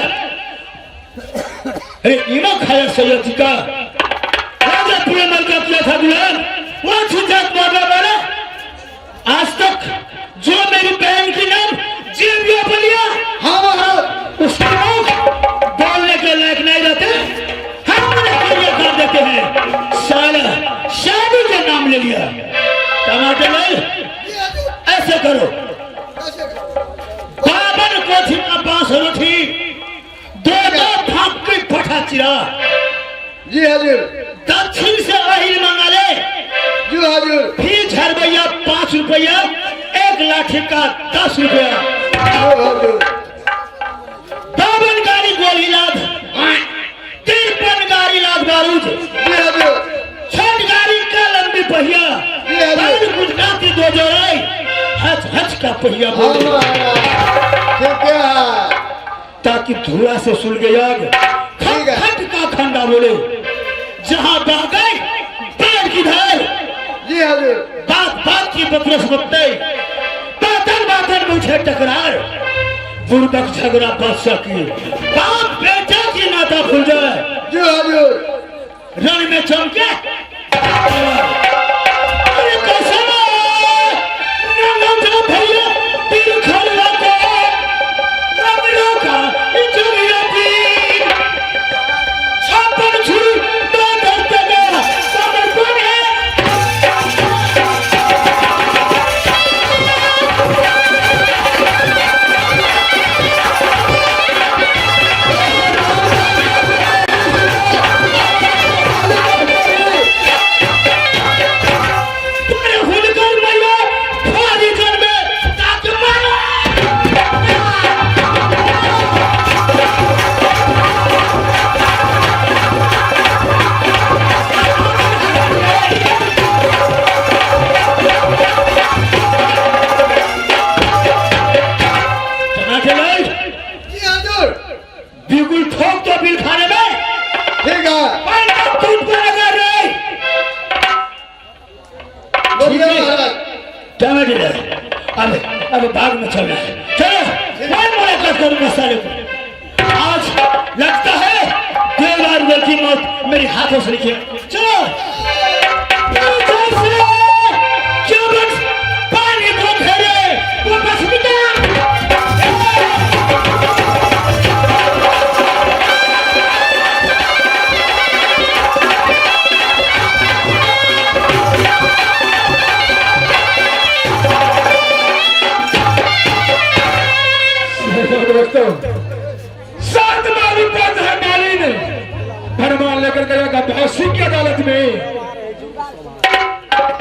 इमा खाया सैयद जी का राजा पूरे मल का किया था गुलाम, वो छिजाक मोहब्बत वाला आज तक जो मेरी बहन की नाम जीविया बोलिया, हाँ महाराज। उसके मुख बोलने के लायक नहीं रहते, हम उन्हें ये कर देते हैं। साला शादी का नाम ले लिया। टमाटर लाल, ऐसे करो, बाबर कोठी में बांस रोटी, दो फाक की पठा चिरा, जी हजूर। दक्षिण से अहिल मंगा ले, जी हजूर। फिर झरबैया 5 रुपया, एक लाठी का 10 रुपया, जी हजूर। 52 गाड़ी गोली लाद, 53 गाड़ी लाद बारूद, जी हजूर। 6 गाड़ी का लंबी पहिया, जी हजूर। गुजराती 2 जोड़ाई, हच हच का पहिया हाँ बोले, महाराज। ठीक है। ताकि धुआं से सुलगे आग, ठीक है। खट का खंडा बोले, जहां बह गए पैर की धार, जी हजूर। बात बात की बकरस बकते, बातन बातन मुझे टकरार, बुर्बक झगड़ा बादशाह की, बाप बेटा की नाता खुल जाए, जी हजूर। रण में चमके अरे कैसे नंगा भैया दिल खड़ा को रमला का इजरिया भी छापन छुरी दो करते गया समर्पण है। बिल्कुल ठोक तो बिल खाने में, ठीक है। टूट पड़ेगा रे। बोलिए महाराज। अब भाग में चलना है, चलो मैं मुलाकात करूंगा साले को। आज लगता है देवदार की मौत मेरे हाथों से लिखी है। चलो।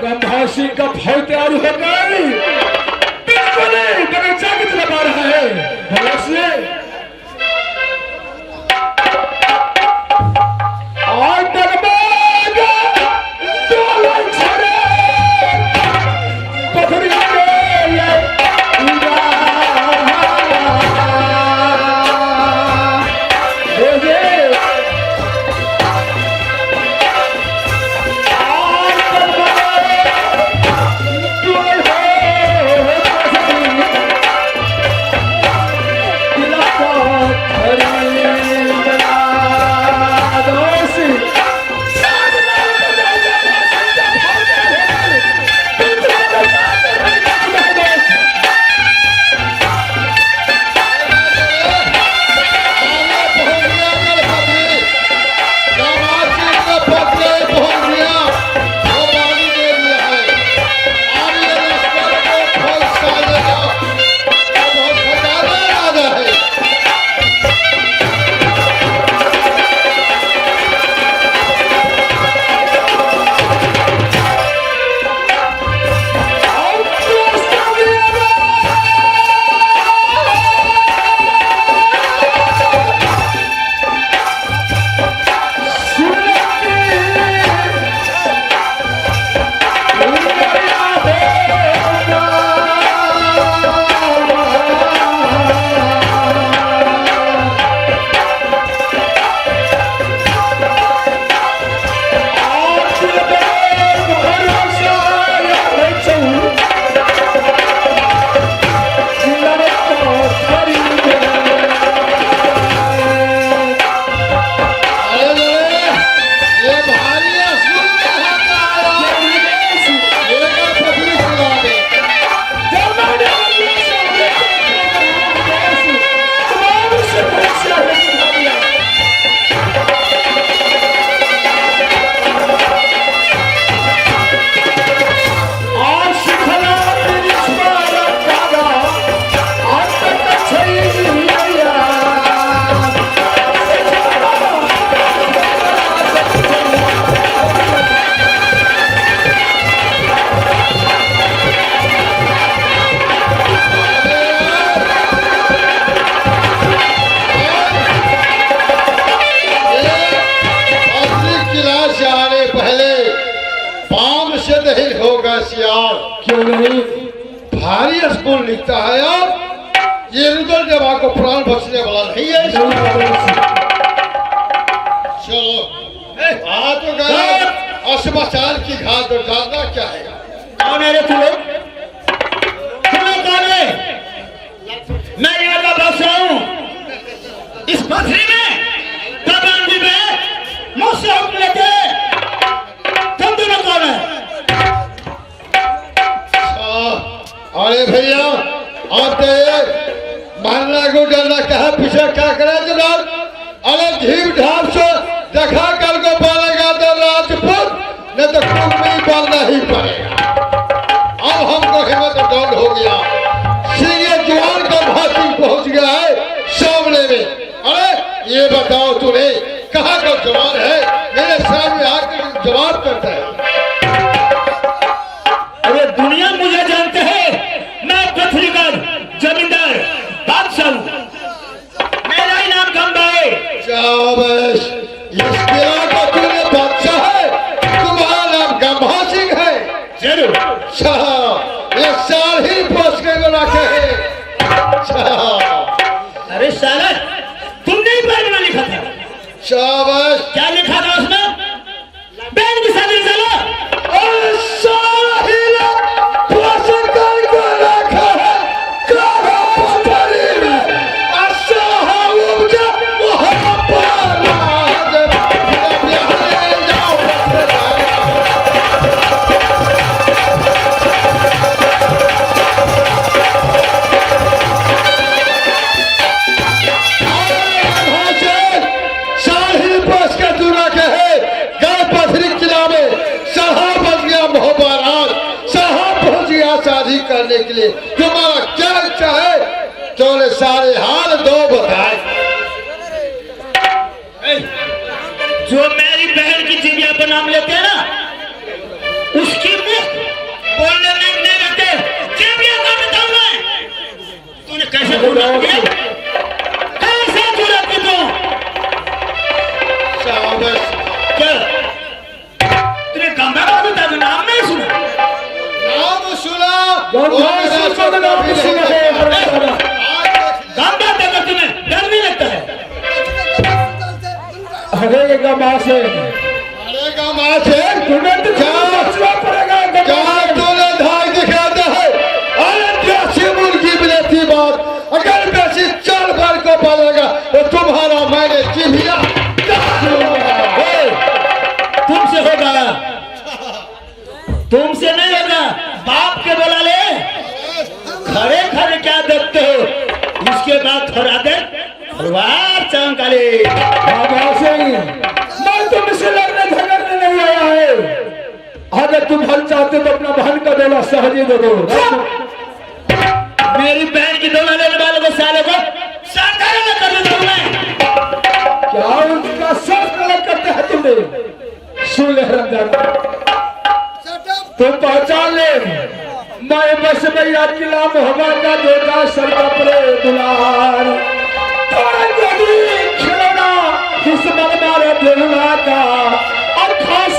गंधासी का भाव तैयार हो गई। बिल्कुल बड़े जागृत लगा रहा है भरोसे। और दरबाजा डोलन छड़े पथरी क्यों नहीं? भारी स्कूल लिखता है आप, ये रुदल देवा को प्राण बचने वाला नहीं है। चलो आ तो गए, अस्पताल की घाट पर जाना क्या है? कौन है रे तू लोग? तुम लोग कौन है? मैं यहाँ का बादशाह हूँ। इस पथरी में पाबंदी में मुझसे हुक्म लेते तुम दोनों कौन है? अरे भैया आप मानना को डरना कहा पीछे क्या करे जनाब? अरे धीम धाम से देखा कल को पालेगा तो राजपूत, नहीं तो कुल में पालना ही पड़ेगा। अब हमको हिम्मत डाउन हो गया, सीधे जवान का भाती पहुंच गया है सामने में। अरे ये बताओ तूने कहाँ का जवान है, मेरे सामने आकर जवाब करता है। अरे दुनिया मुझे जानते हैं, मैं पथरीगढ़ जमींदार बादशाह हूँ। मेरा ही नाम गंगा है। शाबाश, इस किला का तूने बादशाह है, तुम्हारा नाम गंभा सिंह है। जरूर। ये साल ही पोस के को रखे है। अरे साला तुमने ही पैर में लिखा था। शाबाश, क्या लिखा था उसमें? बैन की शादी चलो। शादी करने के लिए तुम्हारा क्या इच्छा है? तोने सारे हाल दो बताए। जो मेरी बहन की जीविया पर नाम लेते हैं ना, उसकी मुफ्त गंगा सुसुदना सुसुदना काम बात है तुम्हें डर नहीं लगता है? अरे गमा से अरे गमा से तुम्हें तो सोचना पड़ेगा क्या गमा से। तूने धाय दिखाता है? अरे जैसी मुर्गी बिलती बात अगर वैसी चार बार को पालेगा तो तुम्हारा मैंने चिढ़िया तुमसे होगा, तुमसे नहीं होगा। बाप के बोला ले, खड़े खड़े क्या देखते हो? इसके बाद थोड़ा देर तलवार चमकाले। बाबा से मैं तुमसे लड़ने झगड़ने नहीं आया है। अगर तुम हल चाहते तो अपना बहन का डोला सहजी दे दो। मेरी बहन की डोला लेने वालों को साले को साधारण न कर दूं मैं। क्या उनका सब गलत करते हैं तुमने? सुन ले रंजन, तुम पहचान ले, मैं बस भैया किला मोहम्मद का बेटा सर कपड़े दुलार खिलौना दुश्मन मारे दिलना का और खास